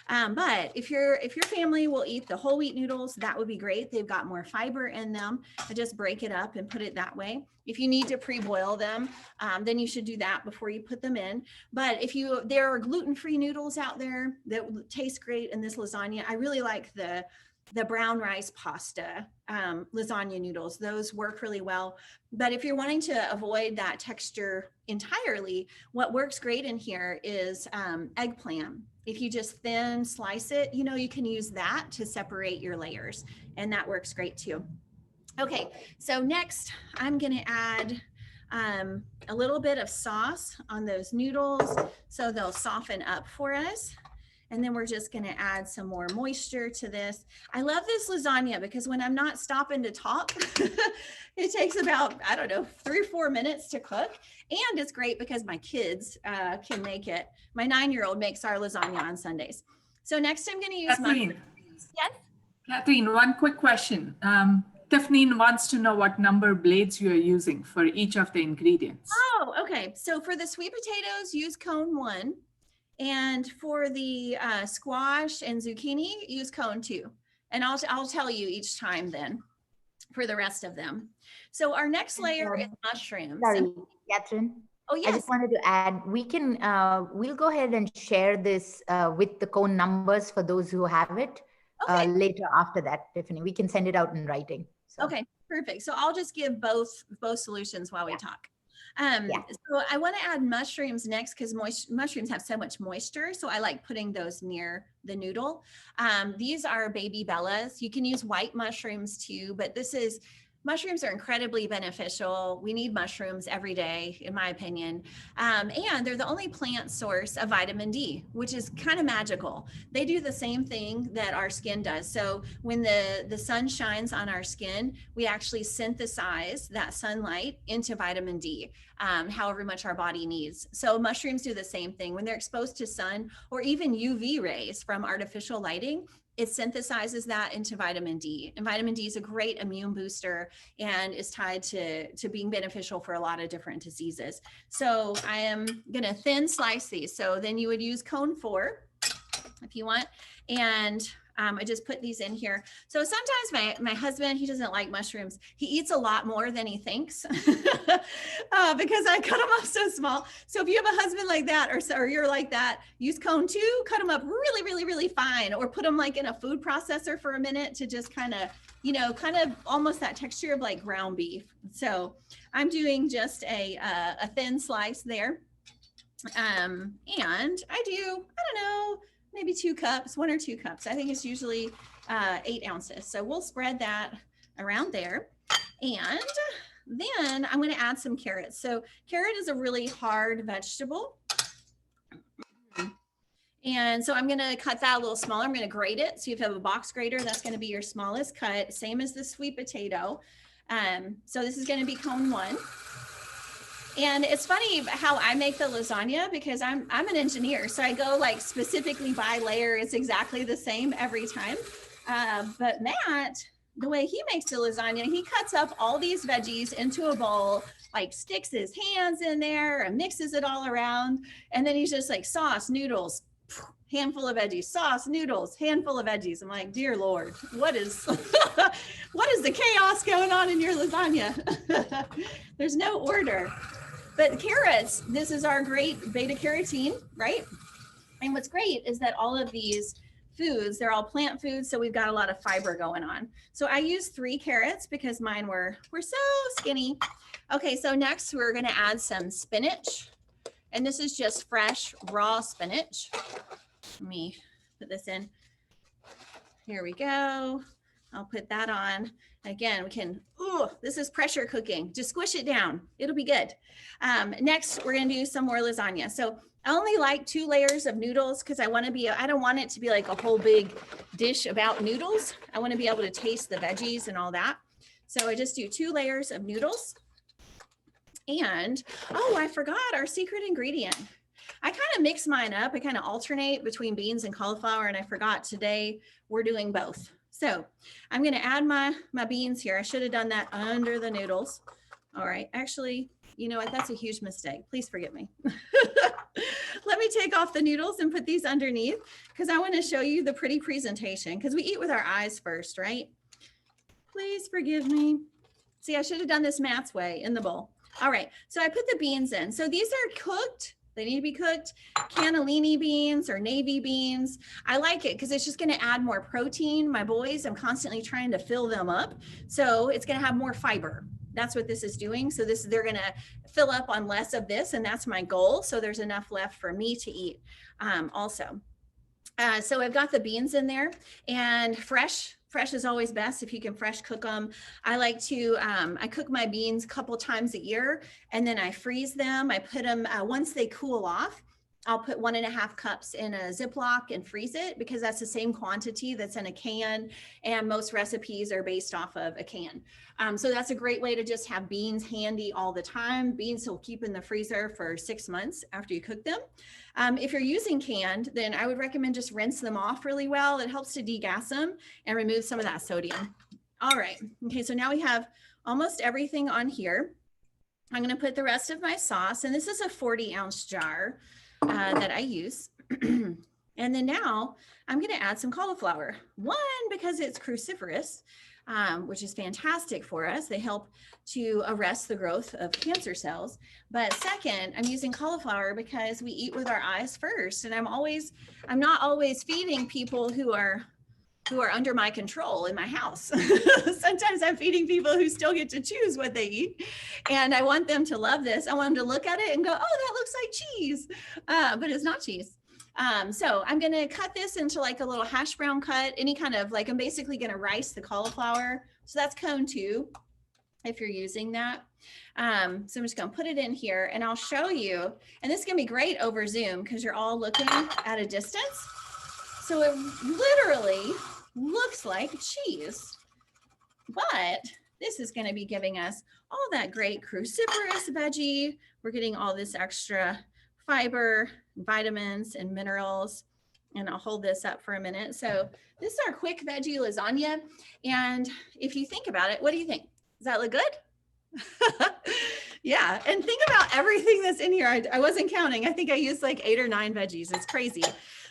them. But if your family will eat the whole wheat noodles, that would be great. They've got more fiber in them. I just break it up and put it that way. If you need to pre-boil them, then you should do that before you put them in. But there are gluten-free noodles out there that taste great in this lasagna. I really like the brown rice pasta lasagna noodles. Those work really well. But if you're wanting to avoid that texture entirely, what works great in here is eggplant. If you just thin slice it, you can use that to separate your layers, and that works great too. Okay, so next I'm gonna add a little bit of sauce on those noodles so they'll soften up for us. And then we're just going to add some more moisture to this. I love this lasagna because when I'm not stopping to talk, it takes about, 3 or 4 minutes to cook. And it's great because my kids can make it. My 9-year-old makes our lasagna on Sundays. So next I'm going to use Yes? Katherine, one quick question. Tiffany wants to know what number blades you are using for each of the ingredients. Oh, okay. So for the sweet potatoes, use cone 1. And for the squash and zucchini, use cone 2. And I'll tell you each time then for the rest of them. So our next layer is mushrooms. Sorry, Katherine. Oh, yes. I just wanted to add, we'll go ahead and share this with the cone numbers for those who have it later after that, Tiffany. We can send it out in writing. So. Okay, perfect. So I'll just give both solutions while we talk. So I want to add mushrooms next because mushrooms have so much moisture. So I like putting those near the noodle. These are baby bellas. You can use white mushrooms too, but mushrooms are incredibly beneficial. We need mushrooms every day, in my opinion. And they're the only plant source of vitamin D, which is kind of magical. They do the same thing that our skin does. So when the sun shines on our skin, we actually synthesize that sunlight into vitamin D, however much our body needs. So mushrooms do the same thing. When they're exposed to sun or even UV rays from artificial lighting, it synthesizes that into vitamin D. And vitamin D is a great immune booster and is tied to being beneficial for a lot of different diseases. So I am going to thin slice these. So then you would use cone 4 if you want. And I just put these in here. So sometimes my husband, he doesn't like mushrooms. He eats a lot more than he thinks because I cut them up so small. So if you have a husband like that, or you're like that, use cone 2, cut them up really, really, really fine, or put them like in a food processor for a minute to just kind of almost that texture of like ground beef. So I'm doing just a thin slice there. And I do, maybe 2 cups, 1 or 2 cups. I think it's usually 8 ounces. So we'll spread that around there. And then I'm going to add some carrots. So carrot is a really hard vegetable. And so I'm going to cut that a little smaller. I'm going to grate it. So if you have a box grater, that's going to be your smallest cut, same as the sweet potato. So this is going to be cone 1. And it's funny how I make the lasagna because I'm an engineer. So I go like specifically by layer. It's exactly the same every time. But Matt, the way he makes the lasagna, he cuts up all these veggies into a bowl, like sticks his hands in there and mixes it all around. And then he's just like sauce, noodles, handful of veggies, sauce, noodles, handful of veggies. I'm like, dear Lord, what is the chaos going on in your lasagna? There's no order. But carrots, this is our great beta carotene, right? And what's great is that all of these foods, they're all plant foods, so we've got a lot of fiber going on. So I used 3 carrots because mine were so skinny. Okay, so next we're gonna add some spinach. And this is just fresh, raw spinach. Let me put this in. Here we go. I'll put that on. Again, we can, this is pressure cooking. Just squish it down. It'll be good. Next, we're going to do some more lasagna. So I only like 2 layers of noodles because I don't want it to be like a whole big dish about noodles. I want to be able to taste the veggies and all that. So I just do 2 layers of noodles. And, I forgot our secret ingredient. I kind of mix mine up. I kind of alternate between beans and cauliflower. And I forgot today we're doing both. So I'm going to add my beans here. I should have done that under the noodles. All right. Actually, You know what? That's a huge mistake. Please forgive me. Let me take off the noodles and put these underneath because I want to show you the pretty presentation because we eat with our eyes first, right? Please forgive me. See, I should have done this Matt's way in the bowl. All right, so I put the beans in. So these are cooked. They need to be cooked. Cannellini beans or navy beans. I like it because it's just going to add more protein. My boys, I'm constantly trying to fill them up. So it's going to have more fiber. That's what this is doing. So they're going to fill up on less of this, and that's my goal. So there's enough left for me to eat also. So I've got the beans in there, and fresh is always best if you can fresh cook them. I like to, I cook my beans a couple times a year, and then I freeze them. I put them, once they cool off, I'll put 1.5 cups in a Ziploc and freeze it because that's the same quantity that's in a can, and most recipes are based off of a can. So that's a great way to just have beans handy all the time. Beans will keep in the freezer for 6 months after you cook them. If you're using canned, then I would recommend just rinse them off really well. It helps to degas them and remove some of that sodium. All right, okay, so now we have almost everything on here. I'm gonna put the rest of my sauce, and this is a 40-ounce jar that I use. And then now I'm going to add some cauliflower. One, because it's cruciferous, which is fantastic for us. They help to arrest the growth of cancer cells. But second, I'm using cauliflower because we eat with our eyes first. And I'm not always feeding people who are under my control in my house. Sometimes I'm feeding people who still get to choose what they eat. And I want them to love this. I want them to look at it and go, oh, that looks like cheese. But it's not cheese. So I'm going to cut this into like a little hash brown cut, any kind of like, I'm basically going to rice the cauliflower. So that's cone 2 if you're using that. So I'm just going to put it in here and I'll show you. And this is going to be great over Zoom because you're all looking at a distance. So it literally looks like cheese, but this is going to be giving us all that great cruciferous veggie. We're getting all this extra fiber, vitamins, and minerals. And I'll hold this up for a minute. So this is our quick veggie lasagna. And if you think about it, what do you think? Does that look good? Yeah. And think about everything that's in here. I wasn't counting. I think I used like 8 or 9 veggies. It's crazy.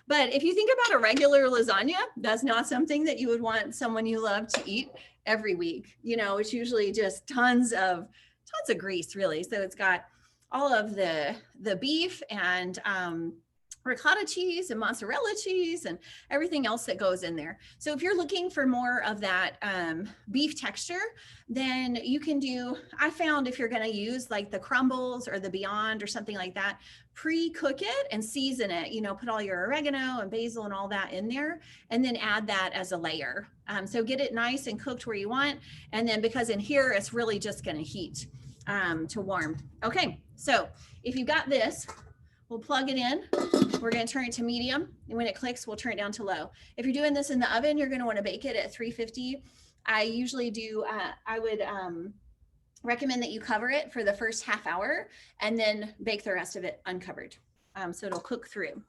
But if you think about a regular lasagna, that's not something that you would want someone you love to eat every week. You know, it's usually just tons of grease, really. So it's got all of the beef and ricotta cheese and mozzarella cheese and everything else that goes in there. So if you're looking for more of that beef texture, then you can do, I found if you're going to use like the crumbles or the Beyond or something like that, pre-cook it and season it, you know, put all your oregano and basil and all that in there, and then add that as a layer. So get it nice and cooked where you want. And then because in here, it's really just going to heat to warm. Okay. So if you got this, we'll plug it in. We're going to turn it to medium. And when it clicks, we'll turn it down to low. If you're doing this in the oven, you're going to want to bake it at 350. I usually do, I would recommend that you cover it for the first half hour and then bake the rest of it uncovered. So it'll cook through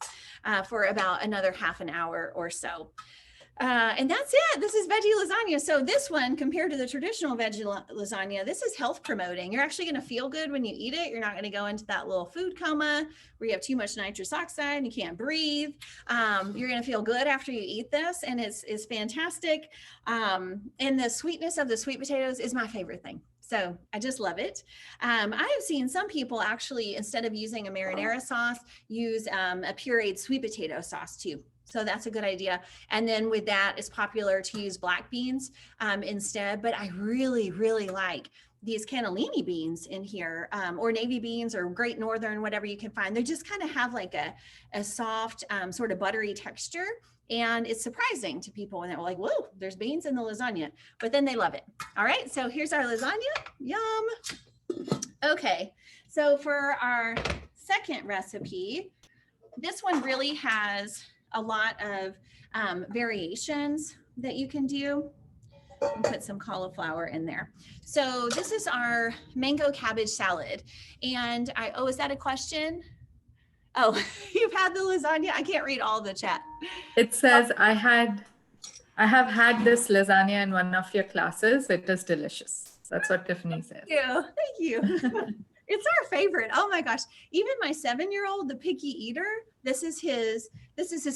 for about another half an hour or so. And that's it. This is veggie lasagna. So this one, compared to the traditional veggie lasagna, this is health promoting. You're actually going to feel good when you eat it. You're not going to go into that little food coma where you have too much nitrous oxide and you can't breathe. You're going to feel good after you eat this, and it's fantastic. And the sweetness of the sweet potatoes is my favorite thing. So I just love it. I have seen some people actually, instead of using a marinara sauce, use a pureed sweet potato sauce too. So that's a good idea. And then with that, it's popular to use black beans instead. But I really, really like these cannellini beans in here, or navy beans or Great Northern, whatever you can find. They just kind of have like a soft, sort of buttery texture. And it's surprising to people when they're like, whoa, there's beans in the lasagna, but then they love it. All right, so here's our lasagna. Yum. Okay, so for our second recipe, this one really has a lot of variations that you can do. And put some cauliflower in there. So this is our mango cabbage salad. And is that a question? Oh, you've had the lasagna? I can't read all the chat. It says, I have had this lasagna in one of your classes. It is delicious. That's what Tiffany says. Thank you. It's our favorite. Oh my gosh. Even my 7-year-old, the picky eater, this is his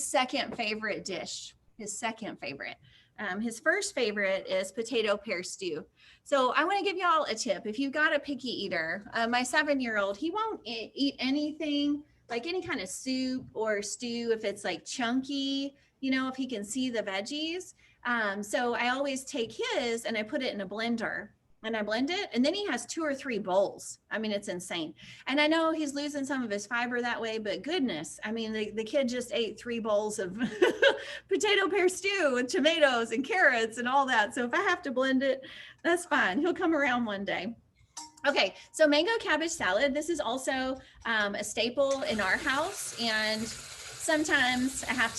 second favorite dish. His second favorite. His first favorite is potato pear stew. So I want to give y'all a tip. If you've got a picky eater, my 7-year-old, he won't eat anything like any kind of soup or stew if it's like chunky, if he can see the veggies. So I always take his and I put it in a blender and I blend it. And then he has 2 or 3 bowls. I mean, it's insane. And I know he's losing some of his fiber that way, but goodness, I mean, the kid just ate 3 bowls of potato pear stew with tomatoes and carrots and all that. So if I have to blend it, that's fine. He'll come around one day. Okay, so mango cabbage salad. This is also a staple in our house, and sometimes I have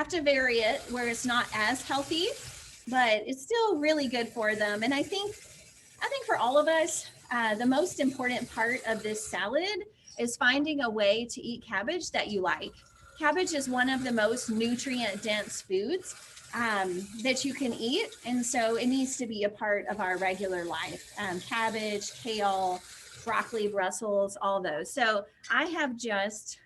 to vary it where it's not as healthy, but it's still really good for them. And I think for all of us, the most important part of this salad is finding a way to eat cabbage that you like. Cabbage is one of the most nutrient dense foods that you can eat. And so it needs to be a part of our regular life. Cabbage, kale, broccoli, Brussels, all those. So I have just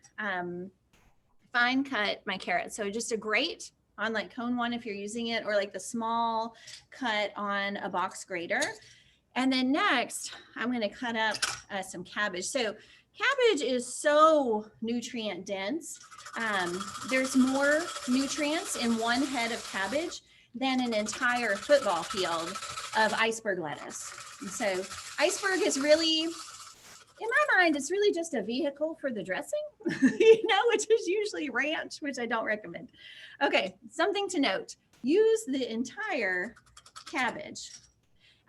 fine cut my carrots. So just a grate on like cone 1 if you're using it, or like the small cut on a box grater. And then next, I'm going to cut up some cabbage. So cabbage is so nutrient dense. There's more nutrients in 1 head of cabbage than an entire football field of iceberg lettuce. And so iceberg is really, in my mind, it's really just a vehicle for the dressing, which is usually ranch, which I don't recommend. Okay, something to note, use the entire cabbage.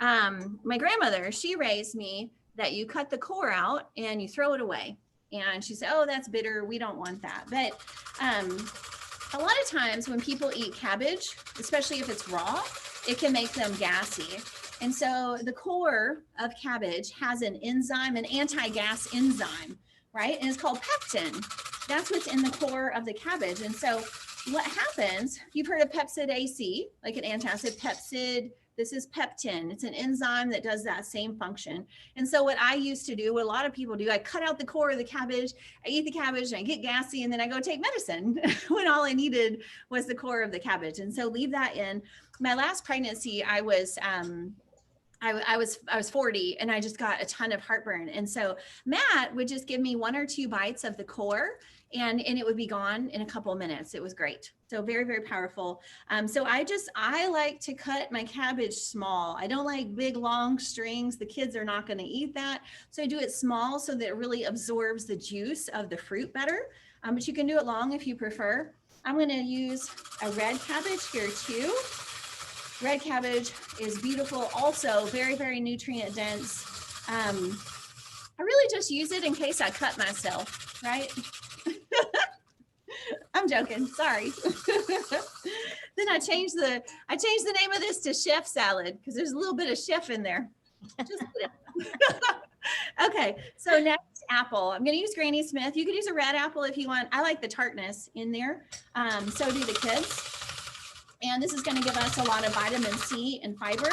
My grandmother, she raised me that you cut the core out and you throw it away. And she said, oh, that's bitter. We don't want that. But a lot of times when people eat cabbage, especially if it's raw, it can make them gassy. And so the core of cabbage has an enzyme, an anti-gas enzyme, right? And it's called peptin. That's what's in the core of the cabbage. And so what happens, you've heard of Pepsid AC, like an antacid. Pepsid, this is peptin. It's an enzyme that does that same function. And so what I used to do, what a lot of people do, I cut out the core of the cabbage, I eat the cabbage, and I get gassy, and then I go take medicine when all I needed was the core of the cabbage. And so leave that in. My last pregnancy, I was 40 and I just got a ton of heartburn. And so Matt would just give me 1 or 2 bites of the core and it would be gone in a couple of minutes. It was great. So very, very powerful. So I like to cut my cabbage small. I don't like big, long strings. The kids are not going to eat that. So I do it small so that it really absorbs the juice of the fruit better. But you can do it long if you prefer. I'm going to use a red cabbage here too. Red cabbage is beautiful. Also very, very nutrient dense. I really just use it in case I cut myself, right? I'm joking, sorry. Then I changed the name of this to chef salad because there's a little bit of chef in there. Just okay, so next apple. I'm gonna use Granny Smith. You could use a red apple if you want. I like the tartness in there. So do the kids. And this is gonna give us a lot of vitamin C and fiber.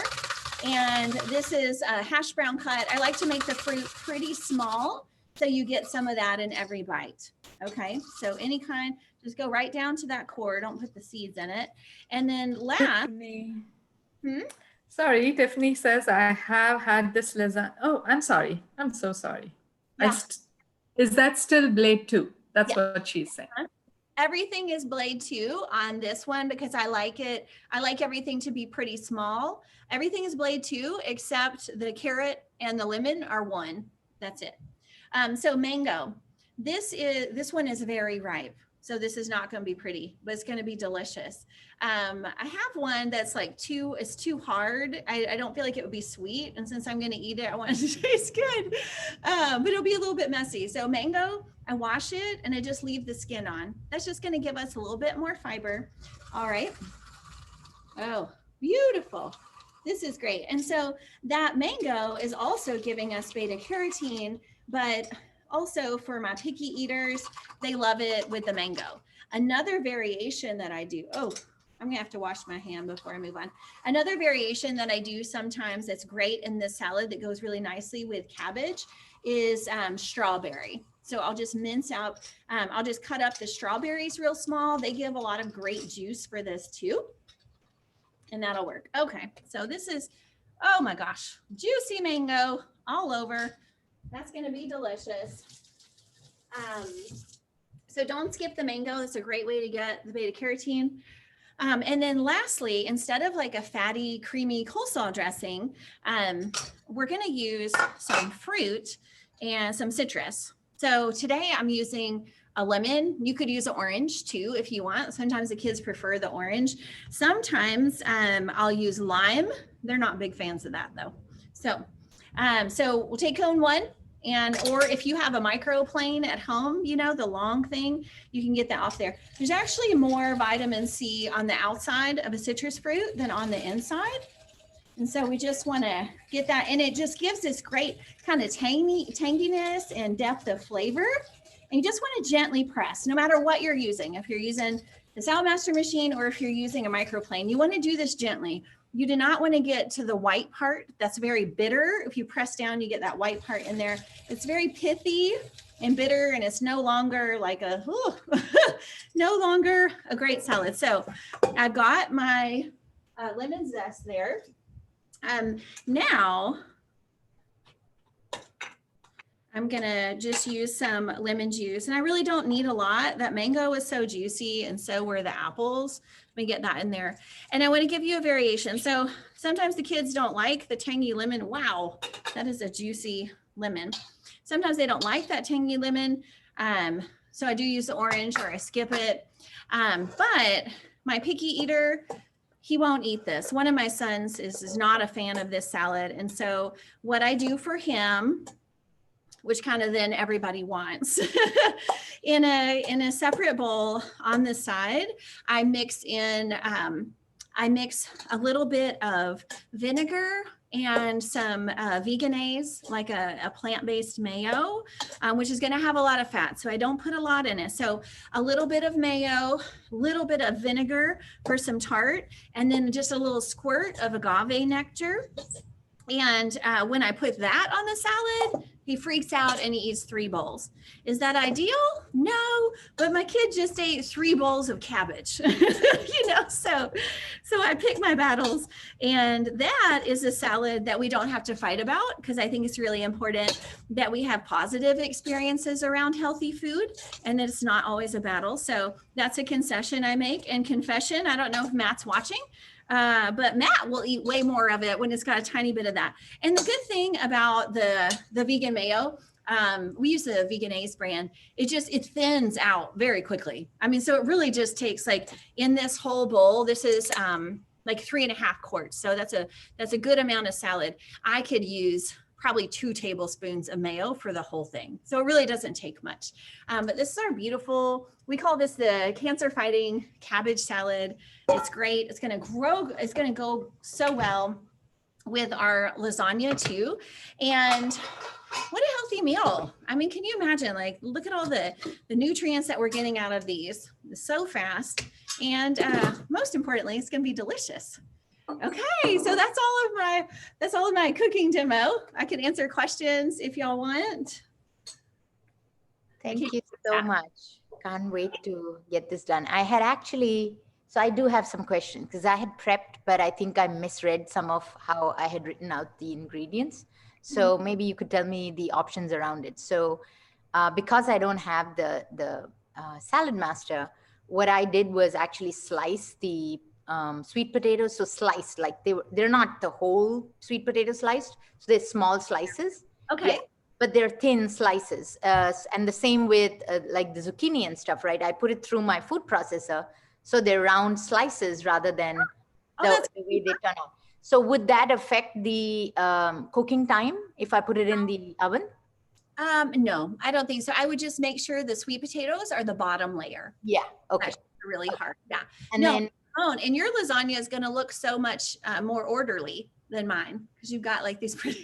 And this is a hash brown cut. I like to make the fruit pretty small so you get some of that in every bite. Okay, so any kind, just go right down to that core. Don't put the seeds in it. And then last. Sorry, Tiffany says, I have had this lasagna. Oh, I'm sorry. I'm so sorry. Yeah. Is that still blade 2? That's what she's saying. Everything is blade 2 on this one because I like it. I like everything to be pretty small. Everything is blade 2 except the carrot and the lemon are 1. That's it. So mango. This one is very ripe. So this is not going to be pretty, but it's going to be delicious. I have one that's like it's too hard. I don't feel like it would be sweet. And since I'm going to eat it, I want it to taste good. But it'll be a little bit messy. So mango, I wash it and I just leave the skin on. That's just going to give us a little bit more fiber. All right. Oh, beautiful. This is great. And so that mango is also giving us beta carotene, but also for my picky eaters, they love it with the mango. Another variation that I do, I'm gonna have to wash my hand before I move on. Another variation that I do sometimes that's great in this salad that goes really nicely with cabbage is strawberry. So I'll just mince out, I'll just cut up the strawberries real small. They give a lot of great juice for this too. And that'll work. Okay, so this is, oh my gosh, juicy mango all over. That's gonna be delicious. So don't skip the mango. It's a great way to get the beta carotene. And then lastly, instead of like a fatty, creamy coleslaw dressing, we're gonna use some fruit and some citrus. So today I'm using a lemon. You could use an orange too if you want. Sometimes the kids prefer the orange. Sometimes I'll use lime. They're not big fans of that though. So we'll take cone one. And, or if you have a microplane at home, you know, the long thing, you can get that off there. There's actually more vitamin C on the outside of a citrus fruit than on the inside. And so we just want to get that, and it just gives this great kind of tanginess and depth of flavor. And you just want to gently press, no matter what you're using. If you're using the Saladmaster machine or if you're using a microplane, you want to do this gently. You do not want to get to the white part. That's very bitter. If you press down, you get that white part in there. It's very pithy and bitter, and it's no longer like a, no longer a great salad. So I've got my lemon zest there. Now I'm gonna just use some lemon juice, and I really don't need a lot. That mango is so juicy, and so were the apples. Let me get that in there. And I want to give you a variation. So sometimes the kids don't like the tangy lemon. Wow, that is a juicy lemon. Sometimes they don't like that tangy lemon. So I do use the orange, or I skip it. But my picky eater, he won't eat this. One of my sons is not a fan of this salad. And so what I do for him, which kind of then everybody wants, in a separate bowl on the side, I mix a little bit of vinegar and some veganase, like a plant-based mayo, which is gonna have a lot of fat. So I don't put a lot in it. So a little bit of mayo, a little bit of vinegar for some tart, and then just a little squirt of agave nectar. And when I put that on the salad, he freaks out and he eats 3 bowls. Is that ideal? No, but my kid just ate 3 bowls of cabbage, you know, so I pick my battles. And that is a salad that we don't have to fight about, because I think it's really important that we have positive experiences around healthy food, and that it's not always a battle. So that's a concession I make. And confession, I don't know if Matt's watching, but Matt will eat way more of it when it's got a tiny bit of that. And the good thing about the vegan mayo, we use the Veganase brand, it thins out very quickly. I mean, so it really just takes, like, in this whole bowl, this is like 3.5 quarts. So that's a good amount of salad. I could use probably 2 tablespoons of mayo for the whole thing. So it really doesn't take much. But this is our beautiful, we call this the cancer fighting cabbage salad. It's great. It's gonna grow, it's gonna go so well with our lasagna too. And what a healthy meal. I mean, can you imagine, like, look at all the nutrients that we're getting out of these so fast. And most importantly, it's gonna be delicious. Okay, so that's all of my cooking demo. I can answer questions if y'all want. Thank you so much. Can't wait to get this done. I had actually, so I do have some questions, because I had prepped, but I think I misread some of how I had written out the ingredients. So maybe you could tell me the options around it. So because I don't have the Salad Master, what I did was actually slice the sweet potatoes. So sliced, like they're not the whole sweet potato sliced, so they're small slices. Okay. Yeah, but they're thin slices. And the same with like the zucchini and stuff, right? I put it through my food processor, so they're round slices rather than the way they turn out. So would that affect the cooking time if I put it in the oven? No, I don't think so. I would just make sure the sweet potatoes are the bottom layer. Yeah. Okay. That's really hard. Yeah. And then and your lasagna is going to look so much more orderly than mine, because you've got like these pretty.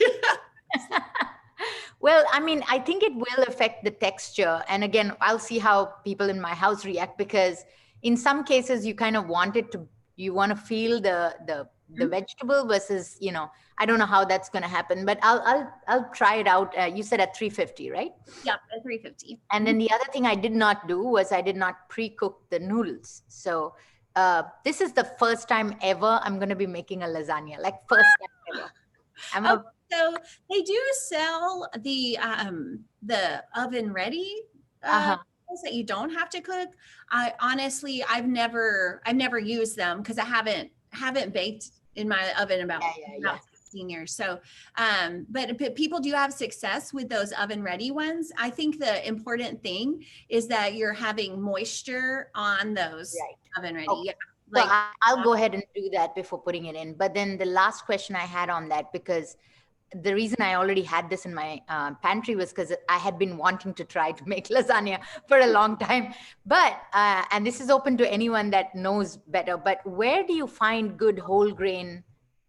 Well, I mean, I think it will affect the texture. And again, I'll see how people in my house react, because in some cases you kind of want it you want to feel the vegetable versus, I don't know how that's going to happen, but I'll try it out. You said at 350, right? Yep, at 350. And then the other thing I did not do was I did not pre-cook the noodles. So this is the first time ever I'm going to be making a lasagna, like first time ever. So they do sell the oven ready noodles that you don't have to cook. I honestly, I've never used them because I haven't baked in my oven about 16 years. So, but people do have success with those oven ready ones. I think the important thing is that you're having moisture on those oven ready. Okay. Yeah. So I'll go ahead and do that before putting it in. But then the last question I had on that, because the reason I already had this in my pantry was because I had been wanting to try to make lasagna for a long time. But, and this is open to anyone that knows better, but where do you find good whole grain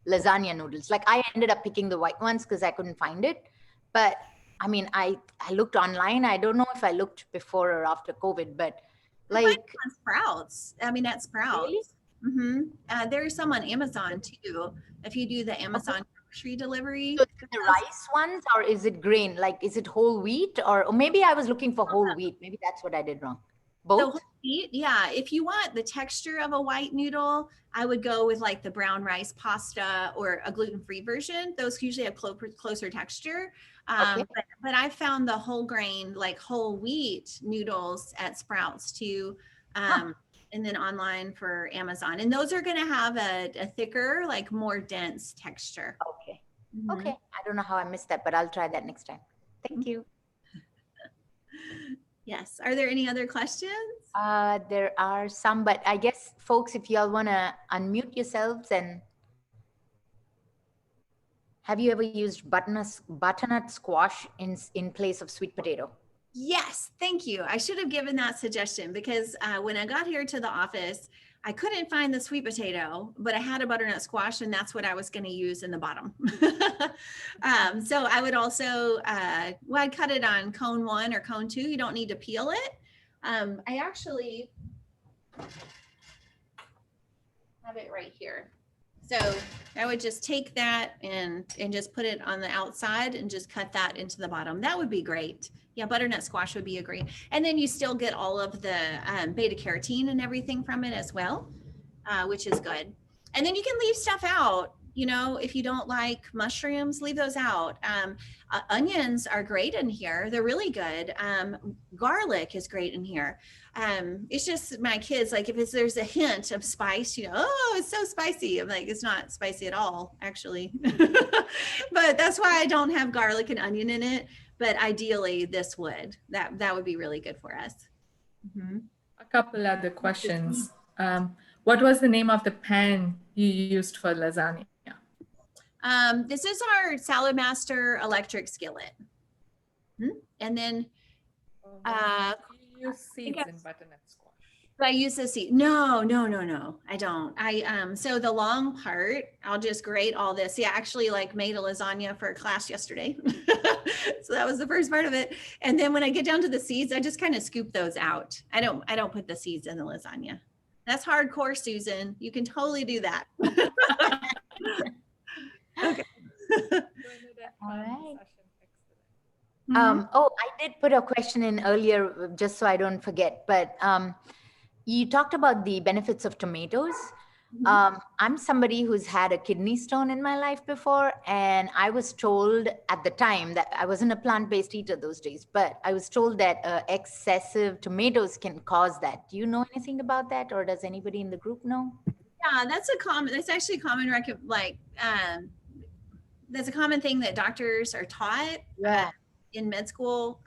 lasagna noodles? Like I ended up picking the white ones because I couldn't find it. But I mean, I looked online. I don't know if I looked before or after COVID, but like on Sprouts. I mean, at Sprouts. Really? Mm-hmm. There's some on Amazon too. If you do the Amazon grocery delivery. So is it the rice ones or is it grain? Like, is it whole wheat or maybe I was looking for whole wheat. Maybe that's what I did wrong. Both? So whole wheat, yeah. If you want the texture of a white noodle, I would go with like the brown rice pasta or a gluten-free version. Those usually have closer texture. But I found the whole grain, like whole wheat noodles at Sprouts too. And then online for Amazon. And those are going to have a thicker, like more dense texture. Okay. Okay. I don't know how I missed that, but I'll try that next time. Thank you. Yes. Are there any other questions? There are some, but I guess folks, if y'all want to unmute yourselves, and have you ever used butternut squash in place of sweet potato? Yes, thank you. I should have given that suggestion because when I got here to the office, I couldn't find the sweet potato, but I had a butternut squash and that's what I was going to use in the bottom. So I would also, I'd cut it on cone 1 or cone 2. You don't need to peel it. I actually have it right here. So I would just take that and just put it on the outside and just cut that into the bottom. That would be great. Yeah, butternut squash would be a great. And then you still get all of the beta carotene and everything from it as well, which is good. And then you can leave stuff out. You know, if you don't like mushrooms, leave those out. Onions are great in here. They're really good. Garlic is great in here. It's just my kids, like if there's a hint of spice, you know, oh, it's so spicy. I'm like, it's not spicy at all, actually. But that's why I don't have garlic and onion in it. But ideally this would, that would be really good for us. A couple other questions. What was the name of the pan you used for lasagna? This is our Salad Master electric skillet. And then you use seeds in butternut squash. I use the seed. No, I don't. So the long part, I'll just grate all this. Yeah, actually like made a lasagna for a class yesterday. So that was the first part of it. And then when I get down to the seeds, I just kind of scoop those out. I don't put the seeds in the lasagna. That's hardcore, Susan. You can totally do that. Okay. All right. Oh, I did put a question in earlier just so I don't forget, but you talked about the benefits of tomatoes. I'm somebody who's had a kidney stone in my life before, and I was told at the time that I wasn't a plant-based eater those days, but I was told that excessive tomatoes can cause that. Do you know anything about that, or does anybody in the group know? Yeah, that's actually a common that's a common thing that doctors are taught in med school.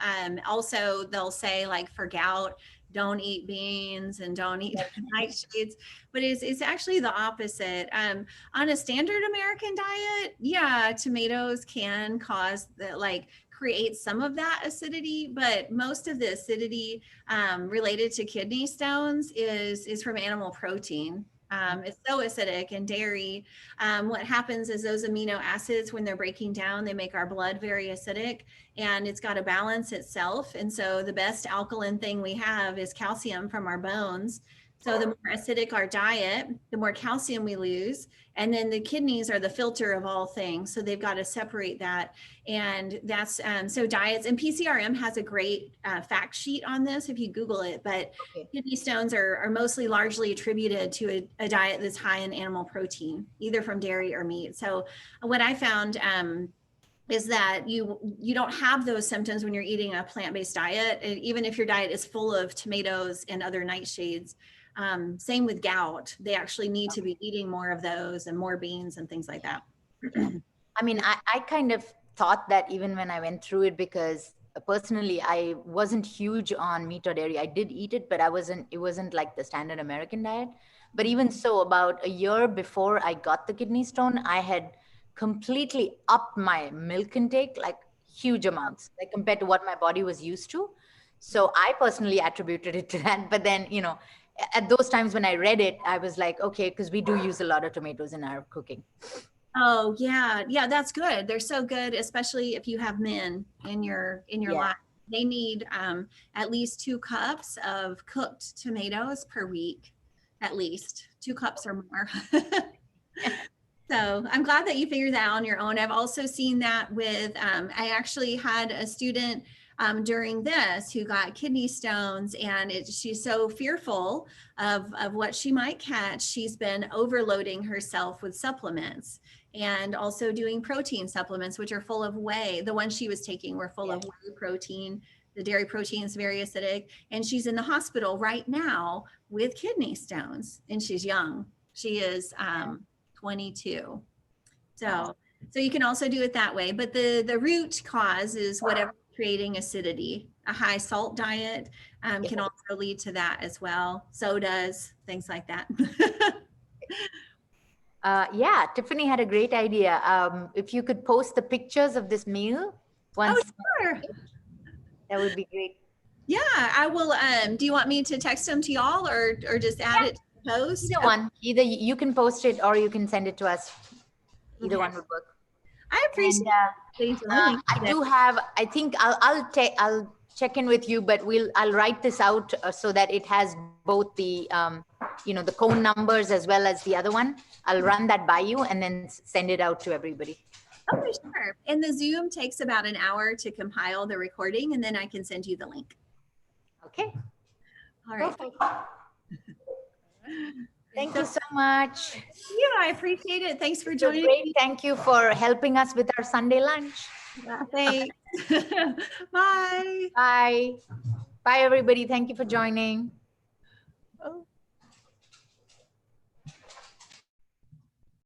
Also, they'll say like for gout, don't eat beans and don't eat nightshades, but it's actually the opposite. On a standard American diet, yeah, tomatoes can cause create some of that acidity, but most of the acidity related to kidney stones is from animal protein. It's so acidic, and dairy, what happens is those amino acids, when they're breaking down, they make our blood very acidic, and it's got to balance itself. And so the best alkaline thing we have is calcium from our bones. So the more acidic our diet, the more calcium we lose. And then the kidneys are the filter of all things. So they've got to separate that. And that's so diets, and PCRM has a great fact sheet on this if you Google it. But Okay. kidney stones are mostly largely attributed to a diet that's high in animal protein, either from dairy or meat. So what I found is that you don't have those symptoms when you're eating a plant-based diet, and even if your diet is full of tomatoes and other nightshades. Same with gout. They actually need to be eating more of those and more beans and things like that. I mean, I kind of thought that even when I went through it, because personally, I wasn't huge on meat or dairy. I did eat it, but it wasn't like the standard American diet. But even so, about a year before I got the kidney stone, I had completely upped my milk intake, like huge amounts, like compared to what my body was used to. So I personally attributed it to that. But then, at those times when I read it, I was like, okay, because we do use a lot of tomatoes in our cooking. Oh yeah, that's good. They're so good, especially if you have men in your life. They need at least 2 cups of cooked tomatoes per week, at least 2 cups or more. So I'm glad that you figured that out on your own. I've also seen that with, I actually had a student during this who got kidney stones, and she's so fearful of what she might catch. She's been overloading herself with supplements and also doing protein supplements, which are full of whey. The ones she was taking were full of whey protein. The dairy protein is very acidic, and she's in the hospital right now with kidney stones, and she's young. She is 22. So you can also do it that way, but the root cause is whatever creating acidity. A high salt diet can also lead to that as well. Sodas, things like that. Yeah, Tiffany had a great idea. If you could post the pictures of this meal once, Sure. that would be great. Yeah, I will. Do you want me to text them to y'all or just add it to the post? Either one. Either you can post it or you can send it to us. Either one would work. I appreciate it. I think I'll check in with you, but I'll write this out so that it has both the the cone numbers as well as the other one. I'll run that by you and then send it out to everybody. Okay, sure. And the Zoom takes about an hour to compile the recording, and then I can send you the link. Okay. All right. Thank you so much. Yeah, I appreciate it. Thanks for joining me. Thank you for helping us with our Sunday lunch. Thanks. Bye. Bye. Bye, everybody. Thank you for joining. Oh.